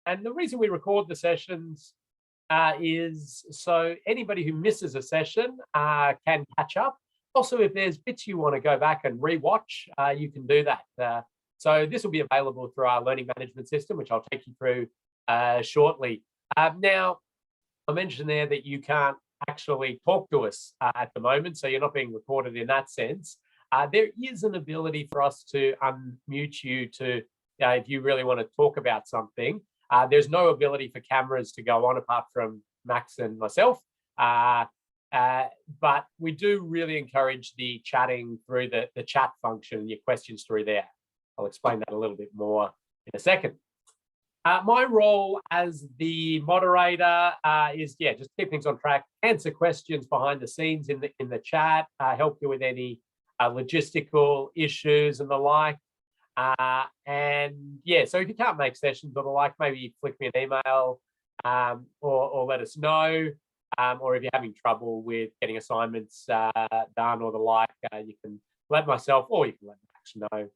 And the reason we record the sessions is so anybody who misses a session can catch up. Also, if there's bits you want to go back and rewatch, you can do that. So this will be available through our learning management system, which I'll take you through shortly. Now, I mentioned there that you can't actually talk to us at the moment, so you're not being recorded in that sense. There is an ability for us to unmute you to, if you really want to talk about something. There's no ability for cameras to go on apart from Max and myself. But we do really encourage the chatting through the chat function and your questions through there. I'll explain that a little bit more in a second. My role as the moderator is, just keep things on track, answer questions behind the scenes in the chat, help you with any logistical issues and the like. So if you can't make sessions or the like, maybe flick me an email or let us know. Or if you're having trouble with getting assignments done or the like, you can let myself or you can let Max know.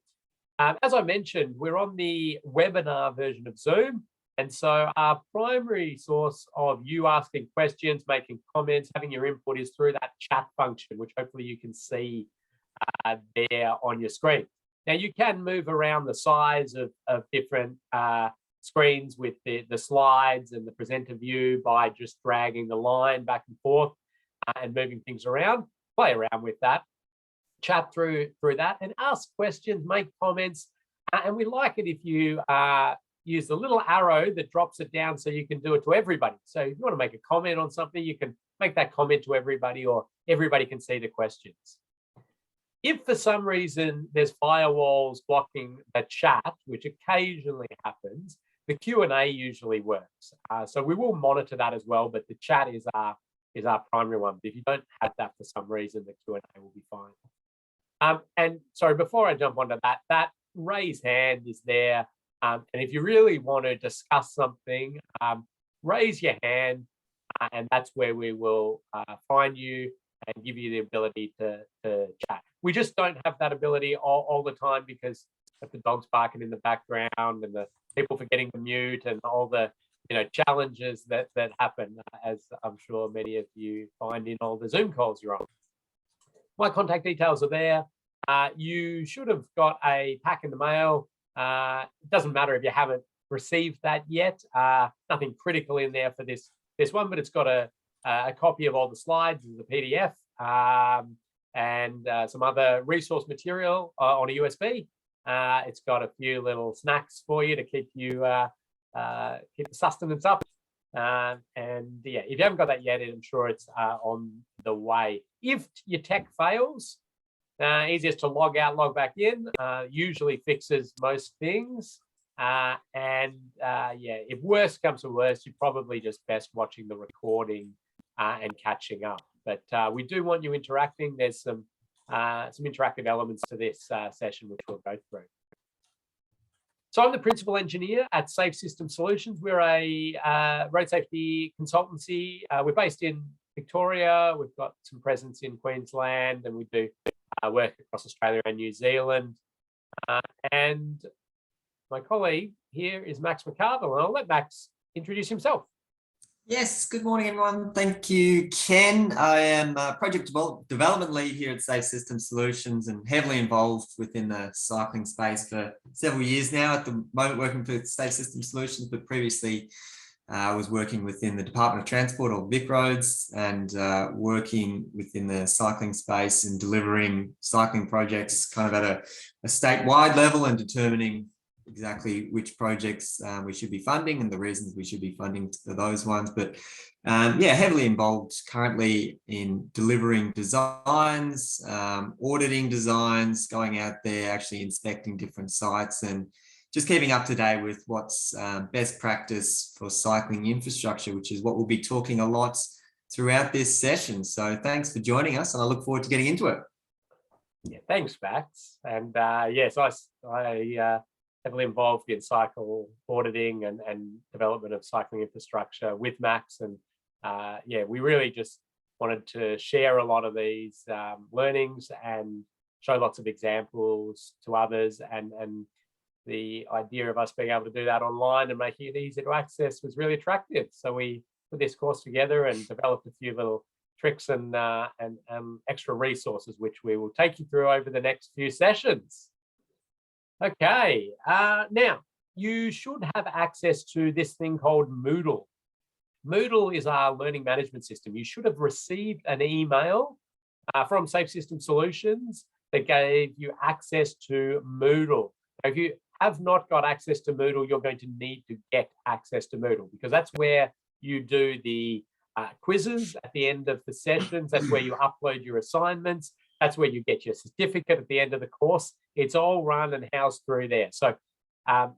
As I mentioned, we're on the webinar version of Zoom. And so our primary source of you asking questions, making comments, having your input is through that chat function, which hopefully you can see there on your screen. Now, you can move around the size of different screens with the slides and the presenter view by just dragging the line back and forth and moving things around. Play around with that, chat through that and ask questions, make comments. And we like it if you use the little arrow that drops it down so you can do it to everybody. So if you want to make a comment on something, you can make that comment to everybody or everybody can see the questions. If for some reason there's firewalls blocking the chat, which occasionally happens, the Q&A usually works. So we will monitor that as well, but the chat is our primary one. But if you don't have that for some reason, the Q&A will be fine. And sorry, before I jump onto that raise hand is there. And if you really want to discuss something, raise your hand, and that's where we will find you and give you the ability to chat. We just don't have that ability all the time because of the dogs barking in the background and the people forgetting to mute and all the challenges that happen, as I'm sure many of you find in all the Zoom calls you're on. My contact details are there. You should have got a pack in the mail. It doesn't matter if you haven't received that yet. Nothing critical in there for this one, but it's got a copy of all the slides as a PDF and some other resource material on a USB. It's got a few little snacks for you to keep you keep the sustenance up. If you haven't got that yet, I'm sure it's on the way. If your tech fails, easiest to log out, log back in. Usually fixes most things. If worse comes to worse, you're probably just best watching the recording and catching up. But we do want you interacting. There's some interactive elements to this session, which we'll go through. So I'm the principal engineer at Safe System Solutions. We're a road safety consultancy. We're based in Victoria. We've got some presence in Queensland, and we do work across Australia and New Zealand. And my colleague here is Max McCarville, and I'll let Max introduce himself. Yes, good morning, everyone. Thank you, Ken. I am Project Development Lead here at Safe System Solutions and heavily involved within the cycling space for several years now. At the moment, working for Safe System Solutions, but previously I was working within the Department of Transport or Vic Roads and working within the cycling space and delivering cycling projects kind of at a statewide level and determining exactly which projects we should be funding and the reasons we should be funding those ones. But heavily involved currently in delivering designs, auditing designs, going out there, actually inspecting different sites and just keeping up to date with what's best practice for cycling infrastructure, which is what we'll be talking a lot throughout this session. So thanks for joining us and I look forward to getting into it. Yeah, thanks, Max. And yes, I heavily involved in cycle auditing and development of cycling infrastructure with Max. And we really just wanted to share a lot of these learnings and show lots of examples to others and the idea of us being able to do that online and making it easy to access was really attractive. So we put this course together and developed a few little tricks and extra resources, which we will take you through over the next few sessions. Okay, now you should have access to this thing called Moodle. Moodle is our learning management system. You should have received an email from Safe System Solutions that gave you access to Moodle. If you have not got access to Moodle, you're going to need to get access to Moodle, because that's where you do the quizzes at the end of the sessions. That's where you upload your assignments. That's where you get your certificate at the end of the course. It's all run and housed through there. So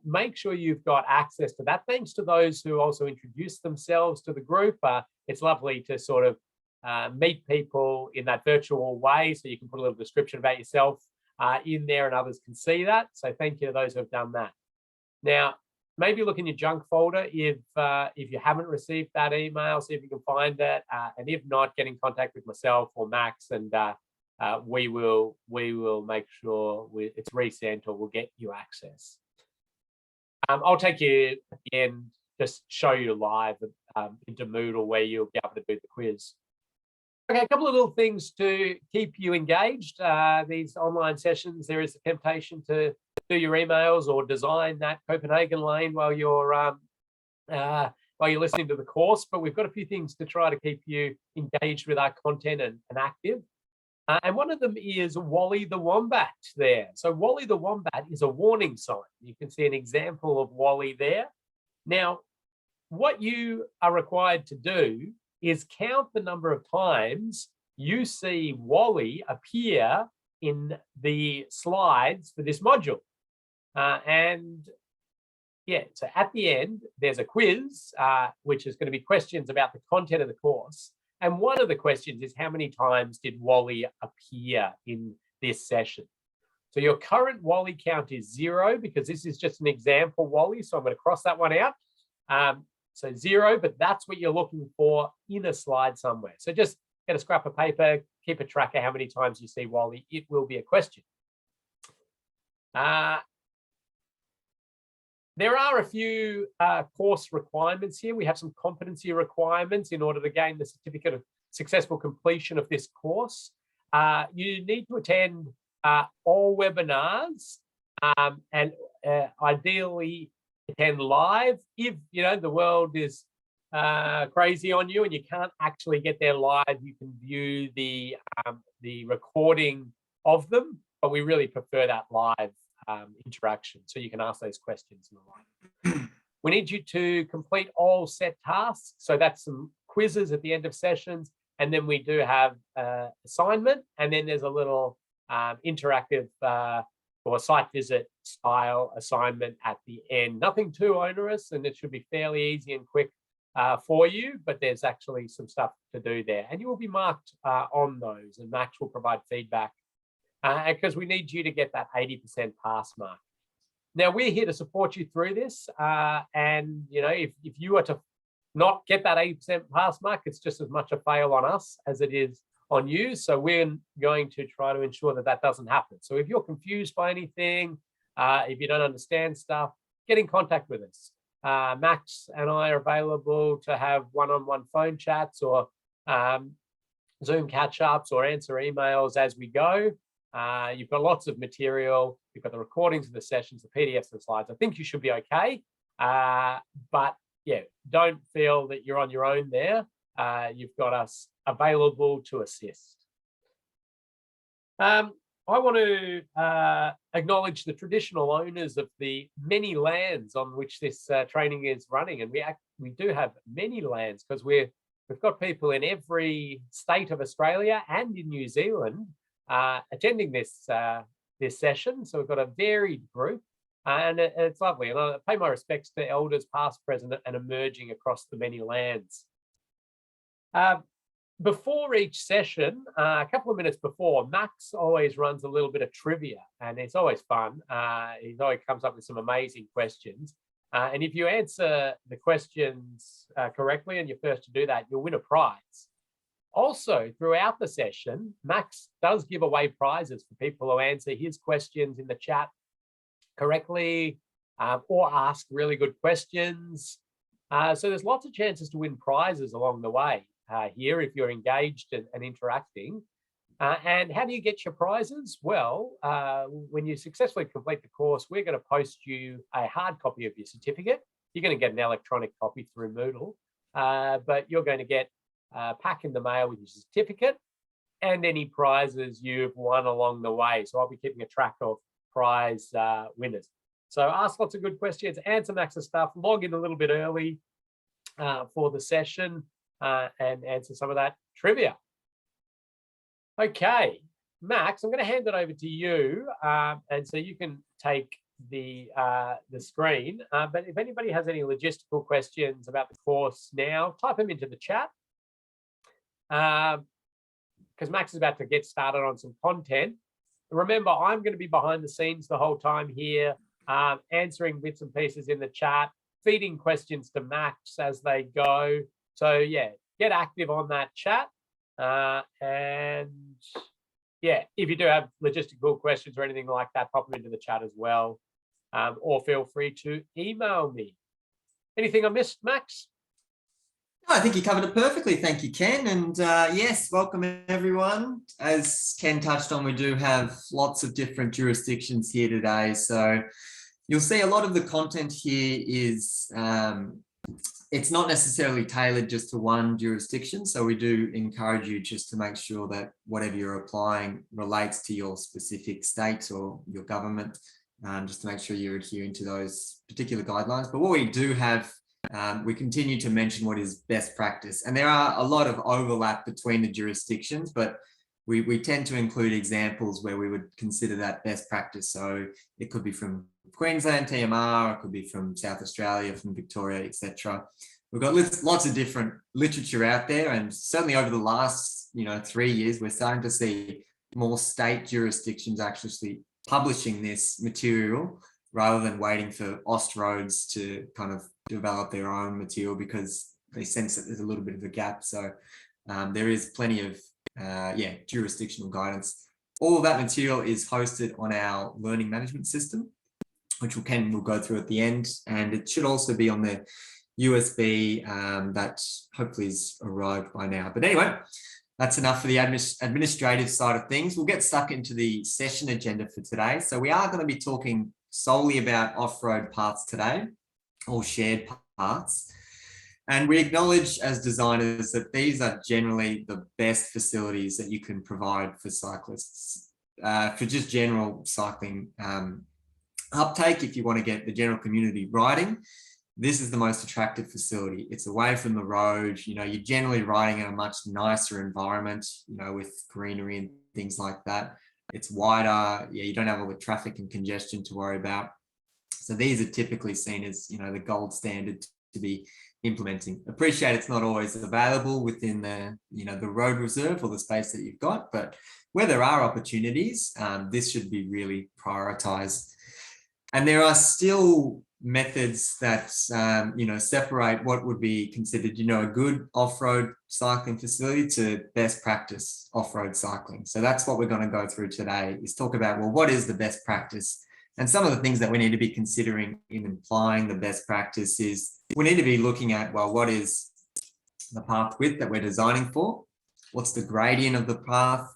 make sure you've got access to that. Thanks to those who also introduced themselves to the group. It's lovely to sort of meet people in that virtual way, so you can put a little description about yourself in there and others can see that. So thank you to those who have done that. Now, maybe look in your junk folder if you haven't received that email, see if you can find it. And if not, get in contact with myself or Max, and we will make sure it's resent, or we'll get you access. I'll take you at the end, just show you live into Moodle where you'll be able to do the quiz. Okay, a couple of little things to keep you engaged. These online sessions, there is a temptation to do your emails or design that Copenhagen lane while you're listening to the course. But we've got a few things to try to keep you engaged with our content and active. And one of them is Wally the Wombat there. So Wally the Wombat is a warning sign. You can see an example of Wally there. Now, what you are required to do is count the number of times you see Wally appear in the slides for this module. And yeah, so at the end, there's a quiz, which is going to be questions about the content of the course. And one of the questions is, how many times did Wally appear in this session? So your current Wally count is 0, because this is just an example Wally. So I'm going to cross that one out. So 0, but that's what you're looking for in a slide somewhere. So just get a scrap of paper, keep a track of how many times you see Wally. It will be a question. There are a few course requirements here. We have some competency requirements in order to gain the certificate of successful completion of this course. You need to attend all webinars and ideally attend live. If the world is crazy on you and you can't actually get there live, you can view the recording of them, but we really prefer that live interaction, so you can ask those questions and the like. We need you to complete all set tasks, so that's some quizzes at the end of sessions, and then we do have assignment, and then there's a little interactive or site visit style assignment at the end. Nothing too onerous, and it should be fairly easy and quick for you, but there's actually some stuff to do there, and you will be marked on those, and Max will provide feedback because we need you to get that 80% pass mark. Now, we're here to support you through this, and if you are to not get that 80% pass mark, it's just as much a fail on us as it is on you. So we're going to try to ensure that that doesn't happen. So if you're confused by anything, if you don't understand stuff, get in contact with us. Max and I are available to have one-on-one phone chats or Zoom catch-ups or answer emails as we go. You've got lots of material. You've got the recordings of the sessions, the PDFs and slides. I think you should be okay. But yeah, don't feel that you're on your own there. You've got us available to assist. I want to acknowledge the traditional owners of the many lands on which this training is running. And we do have many lands, because we've got people in every state of Australia and in New Zealand attending this session. So we've got a varied group, and it's lovely. And I pay my respects to elders past, present, and emerging across the many lands. Before each session, a couple of minutes before, Max always runs a little bit of trivia, and it's always fun. He always comes up with some amazing questions. And if you answer the questions correctly and you're first to do that, you'll win a prize. Also, throughout the session, Max does give away prizes for people who answer his questions in the chat correctly, or ask really good questions. So there's lots of chances to win prizes along the way here if you're engaged and interacting. And how do you get your prizes? Well, when you successfully complete the course, we're going to post you a hard copy of your certificate. You're going to get an electronic copy through Moodle, but you're going to get a pack in the mail with your certificate and any prizes you've won along the way. So I'll be keeping a track of prize winners. So ask lots of good questions, answer Max's stuff, log in a little bit early for the session and answer some of that trivia. Okay, Max, I'm going to hand it over to you, and so you can take the screen. But if anybody has any logistical questions about the course now, type them into the chat. Because Max is about to get started on some content. Remember, I'm going to be behind the scenes the whole time here, answering bits and pieces in the chat, feeding questions to Max as they go. So yeah, get active on that chat. And yeah, if you do have logistical questions or anything like that, pop them into the chat as well. Or feel free to email me. Anything I missed, Max? I think you covered it perfectly. Thank you, Ken. And yes, welcome everyone. As Ken touched on, we do have lots of different jurisdictions here today. So you'll see a lot of the content here is, it's not necessarily tailored just to one jurisdiction. So we do encourage you just to make sure that whatever you're applying relates to your specific state or your government, just to make sure you're adhering to those particular guidelines. But what we do have, we continue to mention what is best practice, and there are a lot of overlap between the jurisdictions, but we tend to include examples where we would consider that best practice. So it could be from Queensland TMR, it could be from South Australia, from Victoria, etc. We've got lots of different literature out there, and certainly over the last 3 years, we're starting to see more state jurisdictions actually publishing this material rather than waiting for Austroads to kind of develop their own material because they sense that there's a little bit of a gap. So there is plenty of jurisdictional guidance. All of that material is hosted on our learning management system, which we'll go through at the end, and it should also be on the USB that hopefully has arrived by now. But anyway, that's enough for the administrative side of things. We'll get stuck into the session agenda for today. So we are going to be talking solely about off-road paths today, or shared paths. And we acknowledge as designers that these are generally the best facilities that you can provide for cyclists, for just general cycling uptake. If you want to get the general community riding, this is the most attractive facility. It's away from the road. You're generally riding in a much nicer environment, with greenery and things like that. It's wider. Yeah, you don't have all the traffic and congestion to worry about. So these are typically seen as, the gold standard to be implementing. Appreciate it's not always available within the, the road reserve or the space that you've got, but where there are opportunities, this should be really prioritized. And there are still methods that, separate what would be considered, a good off-road cycling facility to best practice off-road cycling. So that's what we're going to go through today, is talk about, well, what is the best practice? And some of the things that we need to be considering in applying the best practice is we need to be looking at, well, what is the path width that we're designing for? What's the gradient of the path?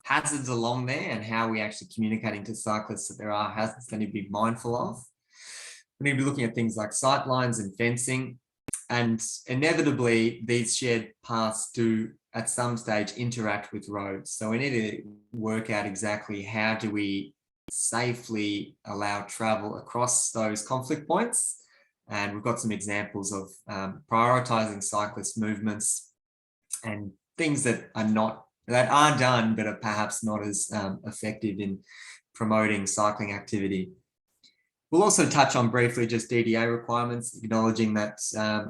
Hazards along there, and how are we actually communicating to cyclists that there are hazards they need to be mindful of? We need to be looking at things like sight lines and fencing. And inevitably, these shared paths do at some stage interact with roads. So we need to work out exactly how do we safely allow travel across those conflict points. And we've got some examples of prioritizing cyclist movements and things that are done, but are perhaps not as effective in promoting cycling activity. We'll also touch on briefly just DDA requirements, acknowledging that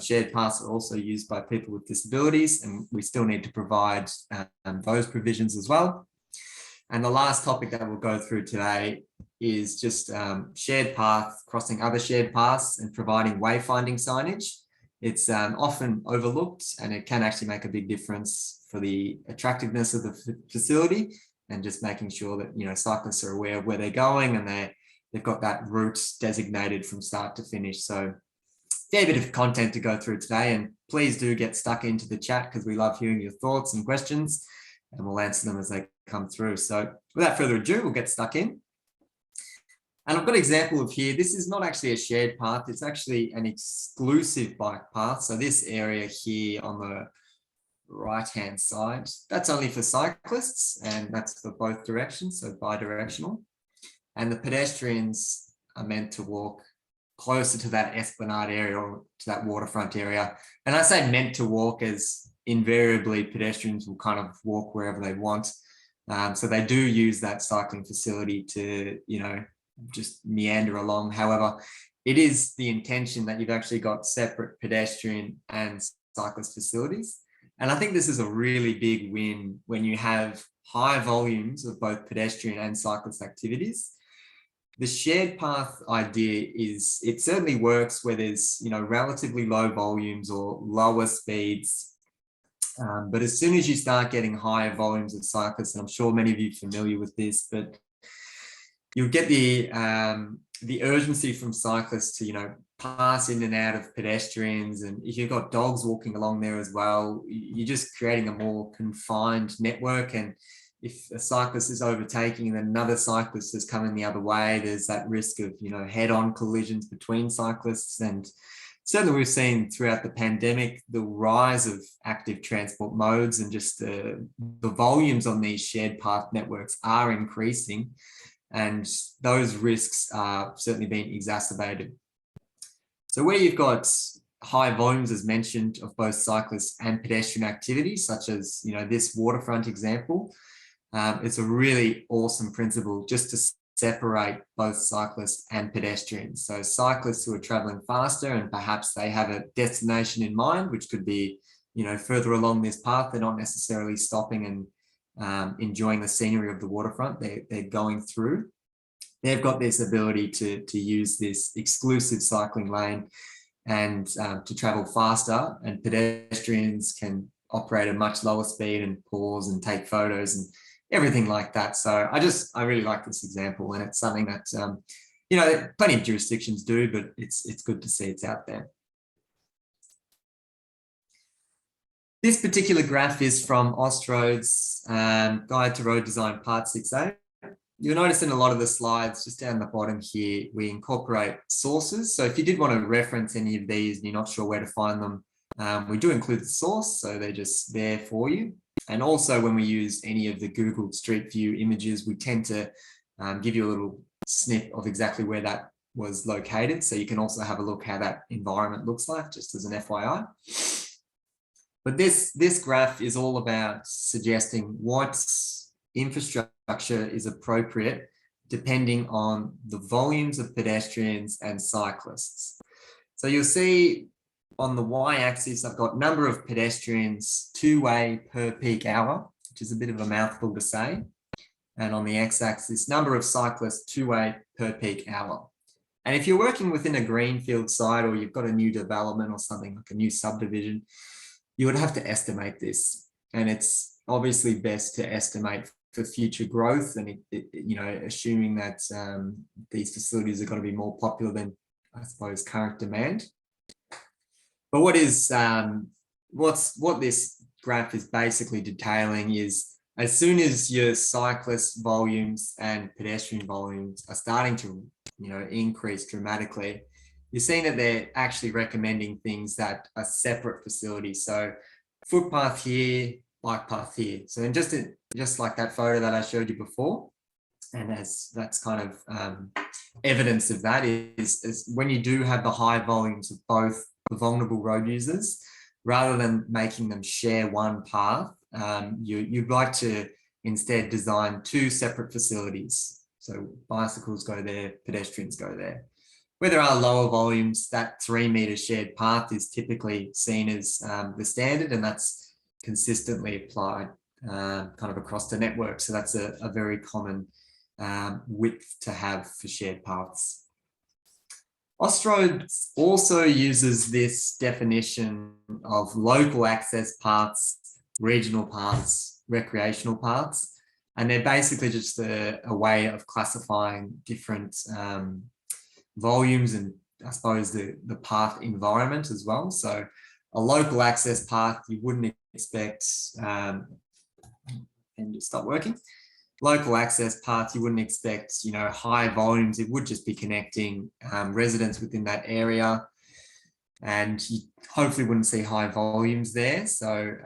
shared paths are also used by people with disabilities, and we still need to provide those provisions as well. And the last topic that we'll go through today is just shared path, crossing other shared paths and providing wayfinding signage. It's often overlooked, and it can actually make a big difference for the attractiveness of the facility, and just making sure that cyclists are aware of where they're going and they're they've got that route designated from start to finish. So fair bit of content to go through today, and please do get stuck into the chat because we love hearing your thoughts and questions, and we'll answer them as they come through. So without further ado, we'll get stuck in. And I've got an example of here. This is not actually a shared path. It's actually an exclusive bike path. So this area here on the right-hand side, that's only for cyclists, and that's for both directions, so bi-directional. And the pedestrians are meant to walk closer to that esplanade area or to that waterfront area. And I say meant to walk as invariably pedestrians will kind of walk wherever they want. So they do use that cycling facility to, just meander along. However, it is the intention that you've actually got separate pedestrian and cyclist facilities. And I think this is a really big win when you have high volumes of both pedestrian and cyclist activities. The shared path idea it certainly works where there's, relatively low volumes or lower speeds. But as soon as you start getting higher volumes of cyclists, and I'm sure many of you are familiar with this, but you'll get the urgency from cyclists to, pass in and out of pedestrians. And if you've got dogs walking along there as well, you're just creating a more confined network. And if a cyclist is overtaking and then another cyclist is coming the other way, there's that risk of, head-on collisions between cyclists. And certainly we've seen throughout the pandemic, the rise of active transport modes and just the volumes on these shared path networks are increasing. And those risks are certainly being exacerbated. So where you've got high volumes, as mentioned, of both cyclist and pedestrian activities, such as, this waterfront example, it's a really awesome principle just to separate both cyclists and pedestrians. So cyclists who are traveling faster and perhaps they have a destination in mind, which could be, further along this path. They're not necessarily stopping and enjoying the scenery of the waterfront. They're going through. They've got this ability to use this exclusive cycling lane and to travel faster, and pedestrians can operate at a much lower speed and pause and take photos and everything like that. So I really like this example, and it's something that plenty of jurisdictions do, but it's good to see it's out there. This particular graph is from Austroad's Guide to Road Design Part 6A. You'll notice in a lot of the slides, just down the bottom here, we incorporate sources. So if you did want to reference any of these and you're not sure where to find them, we do include the source, so they're just there for you. And also when we use any of the Google Street View images, we tend to give you a little snip of exactly where that was located. So you can also have a look how that environment looks like, just as an FYI. But this graph is all about suggesting what infrastructure is appropriate depending on the volumes of pedestrians and cyclists. So you'll see on the y-axis, I've got number of pedestrians two-way per peak hour, which is a bit of a mouthful to say. And on the x-axis, number of cyclists two-way per peak hour. And if you're working within a greenfield site or you've got a new development or something like a new subdivision, you would have to estimate this. And it's obviously best to estimate for future growth and, assuming that these facilities are going to be more popular than, I suppose, current demand. But what this graph is basically detailing is as soon as your cyclist volumes and pedestrian volumes are starting to, increase dramatically, you're seeing that they're actually recommending things that are separate facilities. So footpath here, bike path here. So in just like that photo that I showed you before, and that's kind of evidence of that is when you do have the high volumes of both the vulnerable road users, rather than making them share one path, you'd like to instead design two separate facilities. So bicycles go there, pedestrians go there. Where there are lower volumes, that 3 meter shared path is typically seen as the standard, and that's consistently applied kind of across the network. So that's a very common width to have for shared paths. Ostroad also uses this definition of local access paths, regional paths, recreational paths. And they're basically just a way of classifying different volumes and I suppose the path environment as well. So a local access path, you wouldn't expect, and just stop working. Local access path, you wouldn't expect, high volumes. It would just be connecting residents within that area, and you hopefully wouldn't see high volumes there. So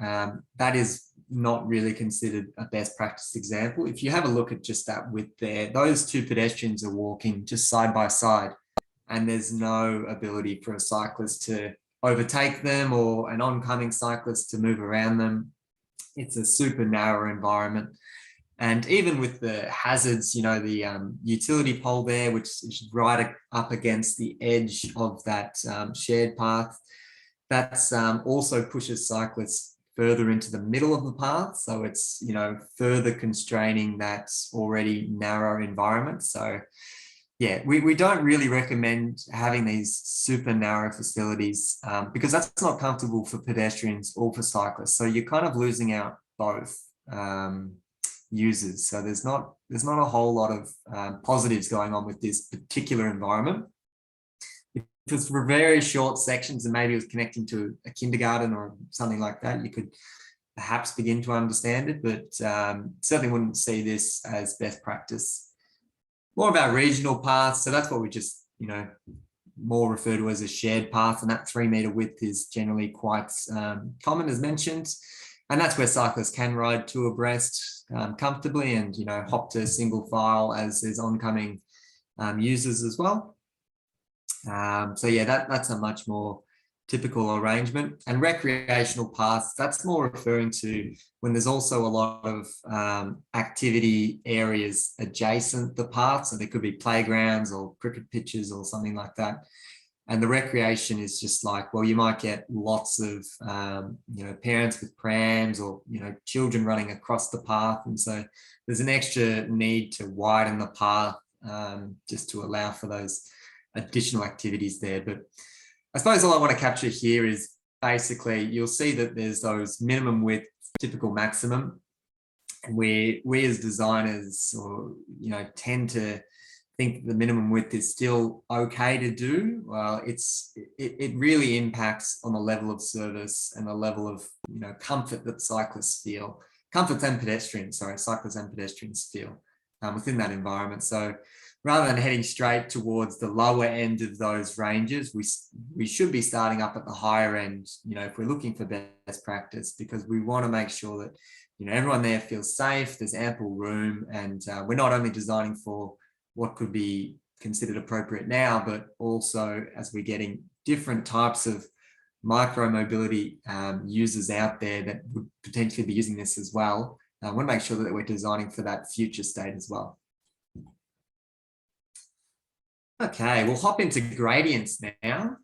that is not really considered a best practice example. If you have a look at just that width there, those two pedestrians are walking just side by side, and there's no ability for a cyclist to overtake them or an oncoming cyclist to move around them. It's a super narrow environment. And even with the hazards, the utility pole there, which is right up against the edge of that shared path, that's also pushes cyclists further into the middle of the path. So it's, further constraining that already narrow environment. So yeah, we don't really recommend having these super narrow facilities because that's not comfortable for pedestrians or for cyclists. So you're kind of losing out both users. So there's not a whole lot of positives going on with this particular environment. If it's for very short sections and maybe it was connecting to a kindergarten or something like that, you could perhaps begin to understand it, but certainly wouldn't see this as best practice. More about regional paths. So that's what we just, more refer to as a shared path. And that 3 metre width is generally quite common, as mentioned. And that's where cyclists can ride 2 abreast comfortably and, hop to single file as there's oncoming users as well. So yeah, that's a much more typical arrangement. And recreational paths, that's more referring to when there's also a lot of activity areas adjacent the path. So there could be playgrounds or cricket pitches or something like that. And the recreation is just like, well, you might get lots of, parents with prams or, children running across the path. And so there's an extra need to widen the path just to allow for those additional activities there. But I suppose all I want to capture here is basically you'll see that there's those minimum width, typical maximum. And we as designers tend to think the minimum width is still okay to do. Well, it really impacts on the level of service and the level of comfort that cyclists feel, cyclists and pedestrians feel within that environment. So rather than heading straight towards the lower end of those ranges, we should be starting up at the higher end, if we're looking for best practice, because we want to make sure that everyone there feels safe, there's ample room, and we're not only designing for what could be considered appropriate now, but also as we're getting different types of micro mobility users out there that would potentially be using this as well. I want to make sure that we're designing for that future state as well. Okay, we'll hop into gradients now.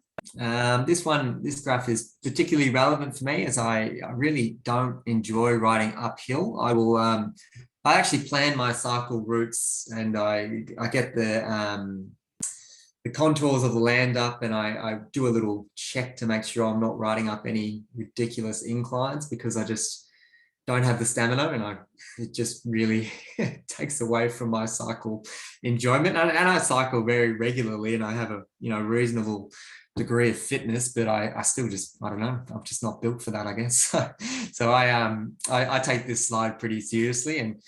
This graph is particularly relevant for me as I really don't enjoy riding uphill. I actually plan my cycle routes and I get the contours of the land up and I do a little check to make sure I'm not riding up any ridiculous inclines because I just don't have the stamina and it just really takes away from my cycle enjoyment. And I cycle very regularly and I have a reasonable degree of fitness, but I still just, I don't know, I'm just not built for that, I guess. So I take this slide pretty seriously, and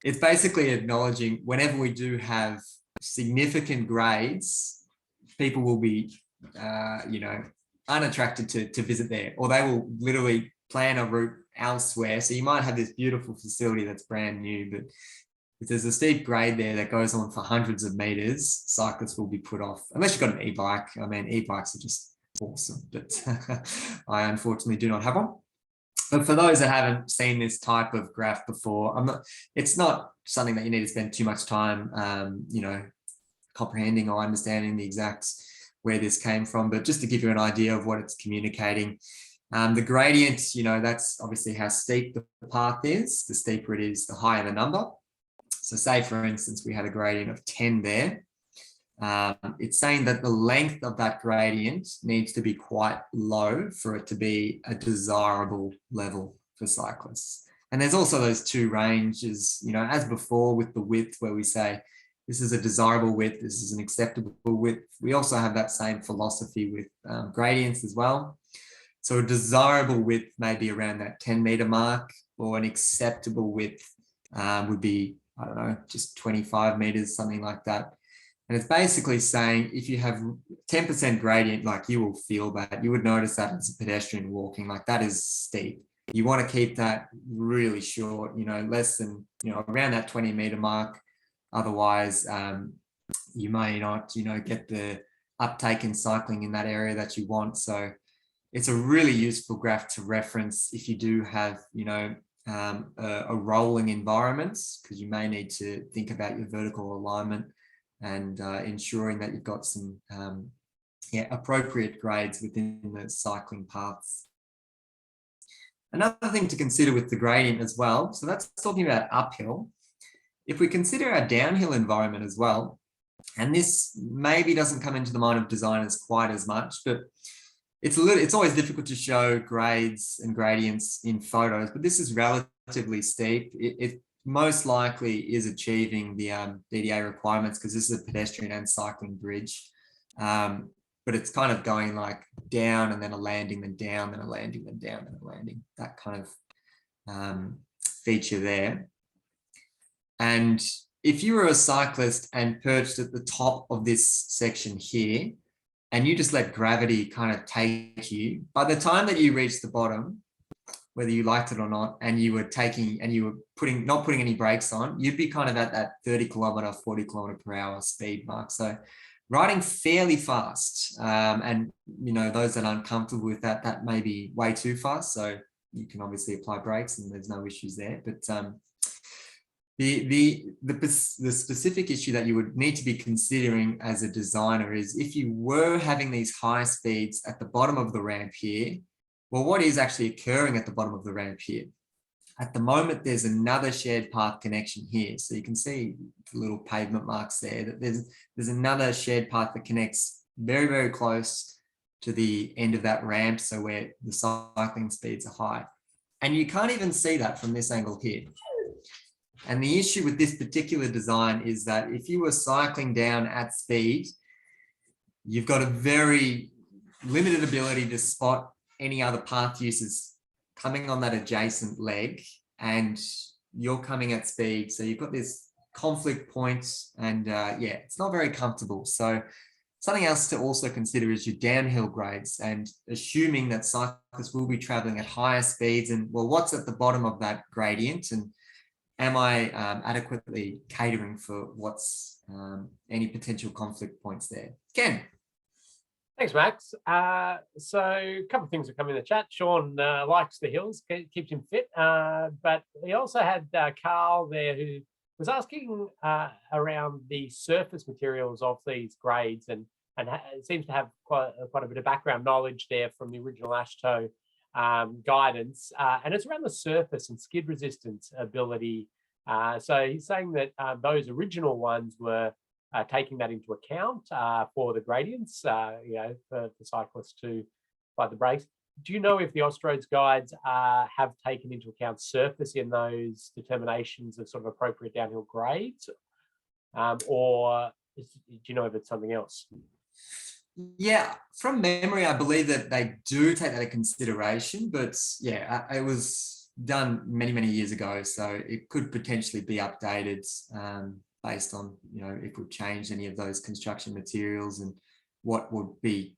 it's basically acknowledging whenever we do have significant grades, people will be, unattracted to visit there, or they will literally plan a route elsewhere. So you might have this beautiful facility that's brand new, but if there's a steep grade there that goes on for hundreds of meters, cyclists will be put off, unless you've got an e-bike. I mean, e-bikes are just awesome, but I unfortunately do not have one. But for those that haven't seen this type of graph before, it's not something that you need to spend too much time, comprehending or understanding the exact where this came from, but just to give you an idea of what it's communicating. The gradient, that's obviously how steep the path is. The steeper it is, the higher the number. So say, for instance, we had a gradient of 10 there. It's saying that the length of that gradient needs to be quite low for it to be a desirable level for cyclists. And there's also those two ranges, as before with the width, where we say this is a desirable width, this is an acceptable width. We also have that same philosophy with gradients as well. So a desirable width may be around that 10 meter mark, or an acceptable width would be, I don't know, just 25 meters, something like that. And it's basically saying if you have 10% gradient, like, you will feel that. You would notice that as a pedestrian walking, like, that is steep. You want to keep that really short, less than, around that 20 meter mark. Otherwise, you may not, get the uptake in cycling in that area that you want. So it's a really useful graph to reference if you do have, a rolling environment, because you may need to think about your vertical alignment and ensuring that you've got some appropriate grades within the cycling paths. Another thing to consider with the gradient as well, so that's talking about uphill. If we consider our downhill environment as well, and this maybe doesn't come into the mind of designers quite as much, but it's always difficult to show grades and gradients in photos, but this is relatively steep. It most likely is achieving the DDA requirements, because this is a pedestrian and cycling bridge. But it's kind of going like down and then a landing, then down, then a landing, then down, then a landing, that kind of feature there. And if you were a cyclist and perched at the top of this section here, and you just let gravity kind of take you, by the time that you reach the bottom, whether you liked it or not, and you were not putting any brakes on, you'd be kind of at that 30 kilometer, 40 kilometer per hour speed mark. So riding fairly fast, and those that aren't comfortable with that, that may be way too fast. So you can obviously apply brakes and there's no issues there. But the specific issue that you would need to be considering as a designer is if you were having these high speeds at the bottom of the ramp here, well, what is actually occurring at the bottom of the ramp here? At the moment, there's another shared path connection here. So you can see the little pavement marks there, that there's another shared path that connects very, very close to the end of that ramp. So where the cycling speeds are high. And you can't even see that from this angle here. And the issue with this particular design is that if you were cycling down at speed, you've got a very limited ability to spot any other path users coming on that adjacent leg, and you're coming at speed. So you've got this conflict point, and it's not very comfortable. So something else to also consider is your downhill grades, and assuming that cyclists will be traveling at higher speeds, and well, what's at the bottom of that gradient, and am I adequately catering for what's any potential conflict points there? Ken. Thanks, Max. So a couple of things have come in the chat. Sean likes the hills, keeps him fit. But he also had Carl there, who was asking around the surface materials of these grades, and it seems to have quite a bit of background knowledge there from the original AASHTO guidance. And it's around the surface and skid resistance ability. So he's saying that those original ones were taking that into account for the gradients, for cyclists to apply the brakes. Do you know if the Austroads guides have taken into account surface in those determinations of sort of appropriate downhill grades, or do you know if it's something else? Yeah, from memory, I believe that they do take that into consideration, but yeah, it was done many, many years ago, so it could potentially be updated based on, if we've changed any of those construction materials and what would be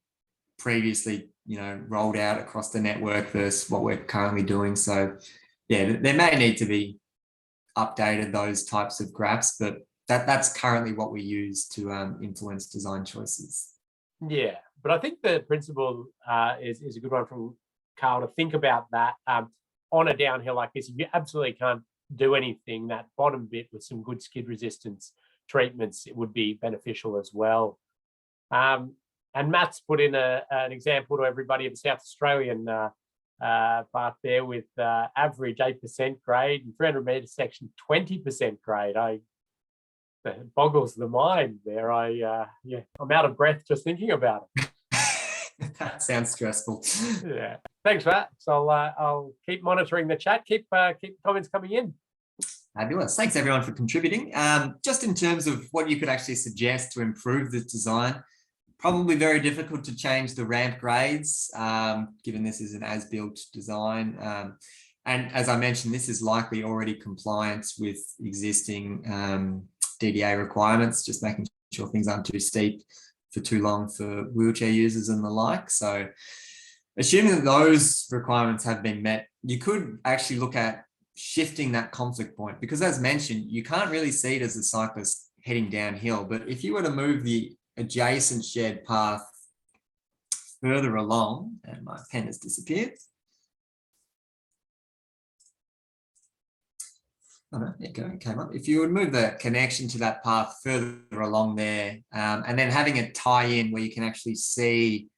previously, rolled out across the network versus what we're currently doing. So yeah, there may need to be updated, those types of graphs, but that's currently what we use to influence design choices. Yeah, but I think the principle is a good one from Carl to think about that on a downhill like this. If you absolutely can't do anything, that bottom bit with some good skid resistance treatments, it would be beneficial as well. And Matt's put in an example to everybody of the South Australian path there with average 8% grade and 300 metre section 20% grade. It boggles the mind there. I'm out of breath just thinking about it. That sounds stressful. Yeah. Thanks for that. So I'll keep monitoring the chat. Keep comments coming in. Fabulous. Thanks everyone for contributing. Just in terms of what you could actually suggest to improve this design, probably very difficult to change the ramp grades, given this is an as-built design. And as I mentioned, this is likely already compliant with existing DDA requirements, just making sure things aren't too steep for too long for wheelchair users and the like. So assuming that those requirements have been met, you could actually look at shifting that conflict point, because as mentioned, you can't really see it as a cyclist heading downhill. But if you were to move the adjacent shared path further along, and my pen has disappeared. Oh no, there you go, it came up. If you would move the connection to that path further along there, and then having it tie in where you can actually see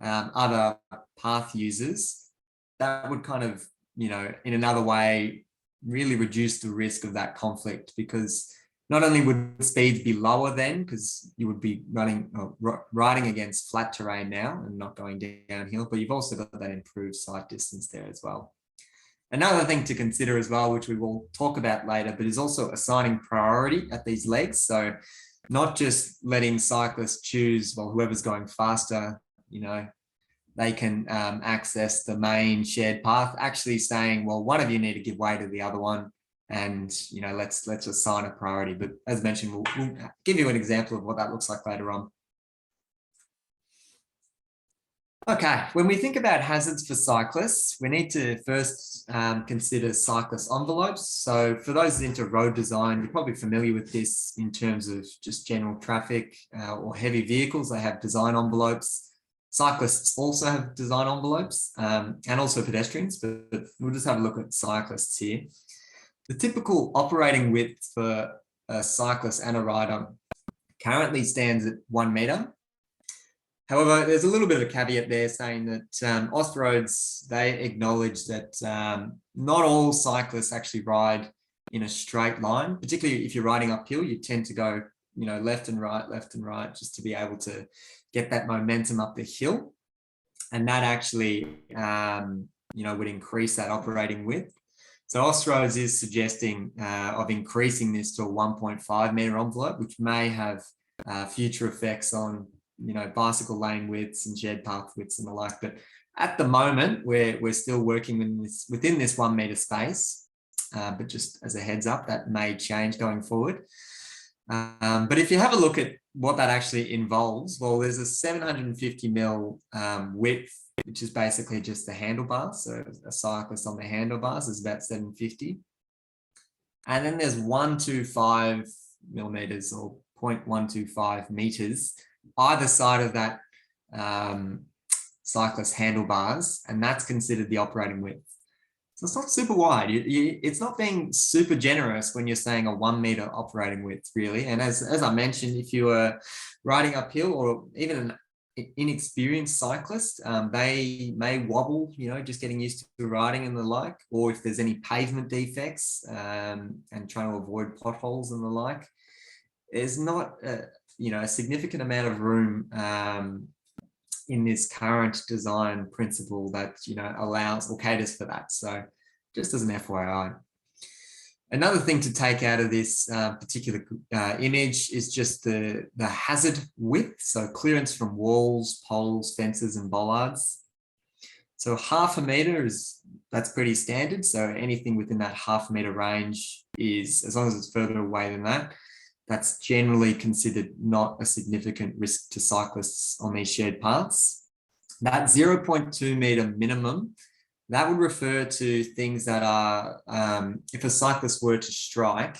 other path users, that would kind of, in another way, really reduce the risk of that conflict, because not only would speeds be lower then, because you would be riding against flat terrain now and not going downhill, but you've also got that improved sight distance there as well. Another thing to consider as well, which we will talk about later, but is also assigning priority at these legs. So not just letting cyclists choose, well, whoever's going faster, they can access the main shared path, actually saying, well, one of you need to give way to the other one, and let's assign a priority. But as mentioned, we'll give you an example of what that looks like later on. Okay, when we think about hazards for cyclists, we need to first consider cyclist envelopes. So for those into road design, you're probably familiar with this in terms of just general traffic or heavy vehicles. They have design envelopes. Cyclists also have design envelopes, and also pedestrians, but we'll just have a look at cyclists here. The typical operating width for a cyclist and a rider currently stands at 1 metre. However, there's a little bit of a caveat there saying that Austroads, they acknowledge that not all cyclists actually ride in a straight line, particularly if you're riding uphill. You tend to go, left and right, just to be able to get that momentum up the hill. And that actually, would increase that operating width. So Austroads is suggesting of increasing this to a 1.5 metre envelope, which may have future effects on bicycle lane widths and shared path widths and the like. But at the moment, we're still working within this 1 metre space. But just as a heads up, that may change going forward. But if you have a look at what that actually involves, well, there's a 750 mil width, which is basically just the handlebars. So a cyclist on the handlebars is about 750. And then there's 125 millimeters or 0.125 meters either side of that cyclist handlebars, and that's considered the operating width. So it's not super wide. It's not being super generous when you're saying a 1 meter operating width, really. And as I mentioned, if you were riding uphill or even an inexperienced cyclist, they may wobble, just getting used to riding and the like, or if there's any pavement defects and trying to avoid potholes and the like, there's not a significant amount of room in this current design principle that allows or caters for that. So just as an FYI. Another thing to take out of this particular image is just the hazard width, so clearance from walls, poles, fences, and bollards. So 0.5 meter that's pretty standard. So anything within that 0.5 meter range is, as long as it's further away than that, that's generally considered not a significant risk to cyclists on these shared paths. That 0.2 meter minimum, that would refer to things that are, if a cyclist were to strike,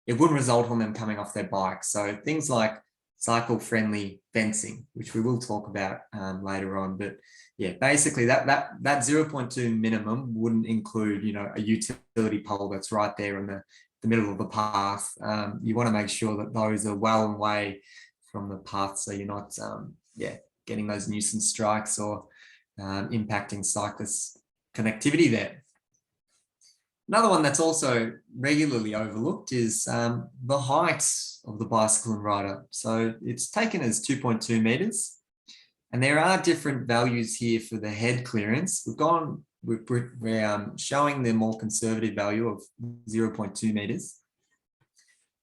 it wouldn't result on them coming off their bike. So things like cycle-friendly fencing, which we will talk about later on. But yeah, basically that 0.2 minimum wouldn't include, a utility pole that's right there in the middle of the path. You want to make sure that those are well away from the path, so you're not getting those nuisance strikes or impacting cyclists' connectivity there. Another one that's also regularly overlooked is the height of the bicycle and rider. So it's taken as 2.2 meters. And there are different values here for the head clearance. We're showing the more conservative value of 0.2 meters.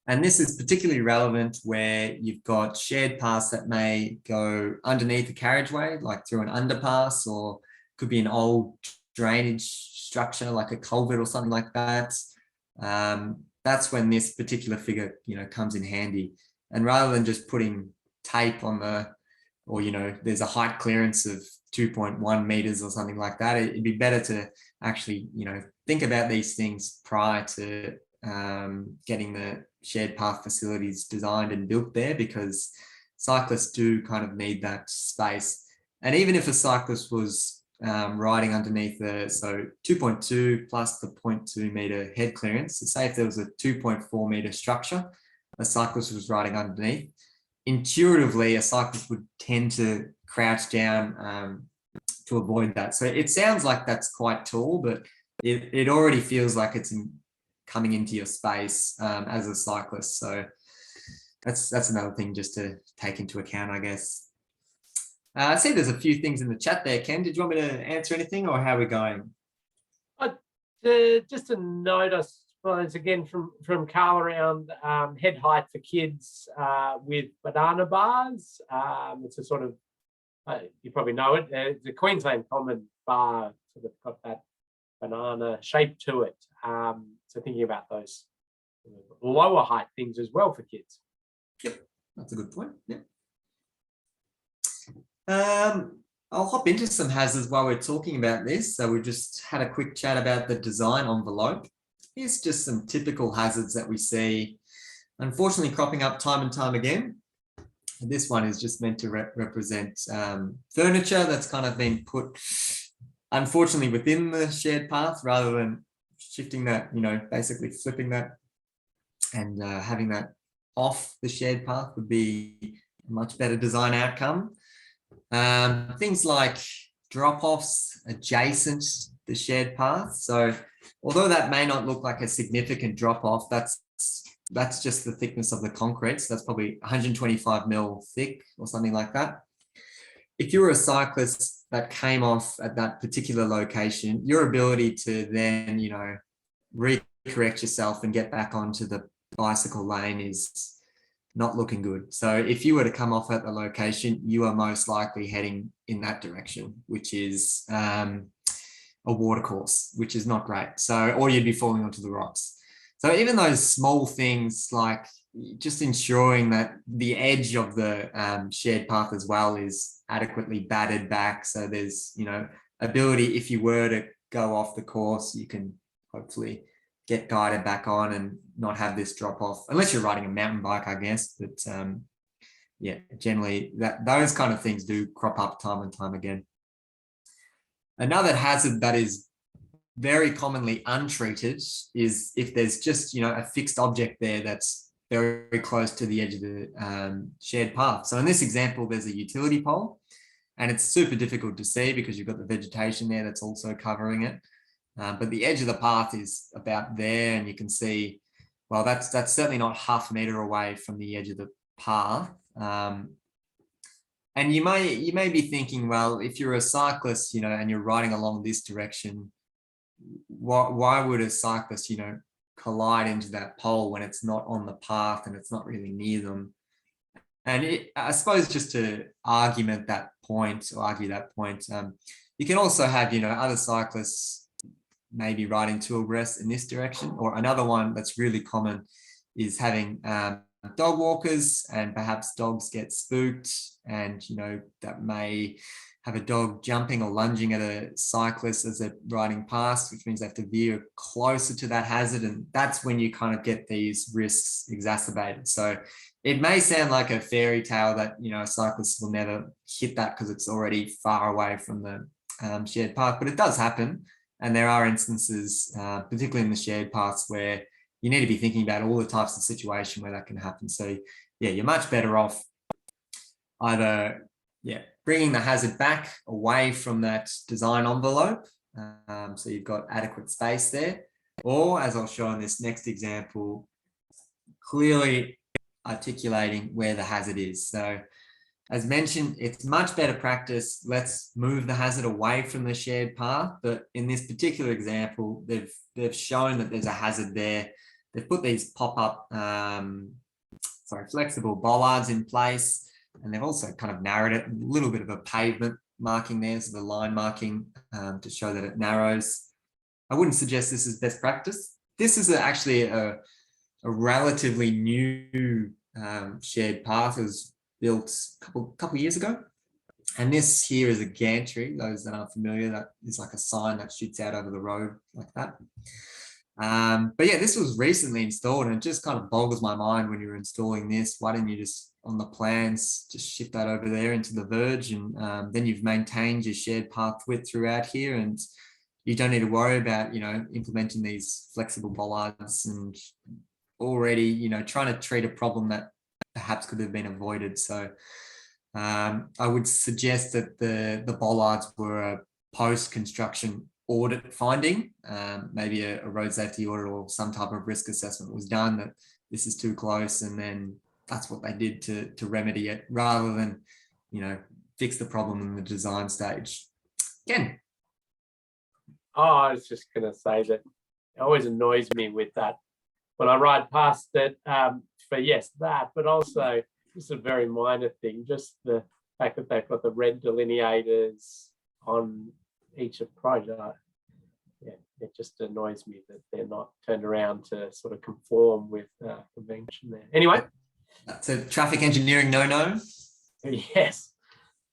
And this is particularly relevant where you've got shared paths that may go underneath the carriageway, like through an underpass, or could be an old drainage structure like a culvert or something like that. That's when this particular figure, comes in handy. And rather than just putting tape on or there's a height clearance of 2.1 meters or something like that, it'd be better to actually, think about these things prior to getting the shared path facilities designed and built there, because cyclists do kind of need that space. And even if a cyclist was riding underneath so 2.2 plus the 0.2 meter head clearance, so say if there was a 2.4 meter structure, a cyclist was riding underneath, intuitively a cyclist would tend to crouch down to avoid that. So it sounds like that's quite tall, but it already feels like it's coming into your space as a cyclist. So that's another thing just to take into account, I guess. I see there's a few things in the chat there. Ken, did you want me to answer anything, or how are we going? Just a note, I suppose, again from Carl around head height for kids with banana bars. It's a sort of, you probably know it, it's a Queensland common bar, sort of got that banana shape to it. So thinking about those lower height things as well for kids. Yep, that's a good point. Yeah. I'll hop into some hazards while we're talking about this. So we just had a quick chat about the design envelope. Here's just some typical hazards that we see, unfortunately, cropping up time and time again. And this one is just meant to represent furniture that's kind of been put, unfortunately, within the shared path, rather than shifting that, basically flipping that and having that off the shared path would be a much better design outcome. Things like drop-offs adjacent the shared path. So although that may not look like a significant drop-off, that's just the thickness of the concrete. So that's probably 125 mil thick or something like that. If you were a cyclist that came off at that particular location, your ability to then, recorrect yourself and get back onto the bicycle lane is not looking good. So if you were to come off at the location, you are most likely heading in that direction, which is a watercourse, which is not great. So, or you'd be falling onto the rocks. So even those small things, like just ensuring that the edge of the shared path as well is adequately batted back. So there's, ability, if you were to go off the course, you can hopefully get guided back on and not have this drop off, unless you're riding a mountain bike, I guess. But yeah, generally those kind of things do crop up time and time again. Another hazard that is very commonly untreated is if there's just, a fixed object there that's very close to the edge of the shared path. So in this example, there's a utility pole, and it's super difficult to see because you've got the vegetation there that's also covering it. But the edge of the path is about there, and you can see, well, that's certainly not half a meter away from the edge of the path. And you may be thinking, well, if you're a cyclist, and you're riding along this direction, why would a cyclist, collide into that pole when it's not on the path and it's not really near them? And I suppose just to argue that point, you can also have, other cyclists maybe riding two abreast in this direction. Or another one that's really common is having dog walkers, and perhaps dogs get spooked, and that may have a dog jumping or lunging at a cyclist as they're riding past, which means they have to veer closer to that hazard, and that's when you kind of get these risks exacerbated. So it may sound like a fairy tale that a cyclist will never hit that because it's already far away from the shared path, but it does happen. And there are instances, particularly in the shared paths, where you need to be thinking about all the types of situation where that can happen. So yeah, you're much better off either bringing the hazard back away from that design envelope, so you've got adequate space there, or, as I'll show in this next example, clearly articulating where the hazard is. So As mentioned, it's much better practice. Let's move the hazard away from the shared path. But in this particular example, they've shown that there's a hazard there. They've put these pop-up, flexible bollards in place, and they've also kind of narrowed it, a little bit of a pavement marking there, so the line marking to show that it narrows. I wouldn't suggest this is best practice. This is actually a relatively new shared path. It was built a couple years ago. And this here is a gantry. Those that aren't familiar, that is like a sign that shoots out over the road like that. But yeah, this was recently installed, and it just kind of boggles my mind when you're installing this. Why didn't you just, on the plans, just shift that over there into the verge, and then you've maintained your shared path width throughout here, and you don't need to worry about, implementing these flexible bollards and already, trying to treat a problem that perhaps could have been avoided. So I would suggest that the bollards were a post-construction audit finding, maybe a road safety audit or some type of risk assessment was done that this is too close, and then that's what they did to remedy it, rather than fix the problem in the design stage. Ken? Oh, I was just going to say that it always annoys me with that when I ride past it, for yes, that, but also just a very minor thing, just the fact that they've got the red delineators on each approach. Yeah, it just annoys me that they're not turned around to sort of conform with convention there. Anyway. That's a traffic engineering no-no. Yes.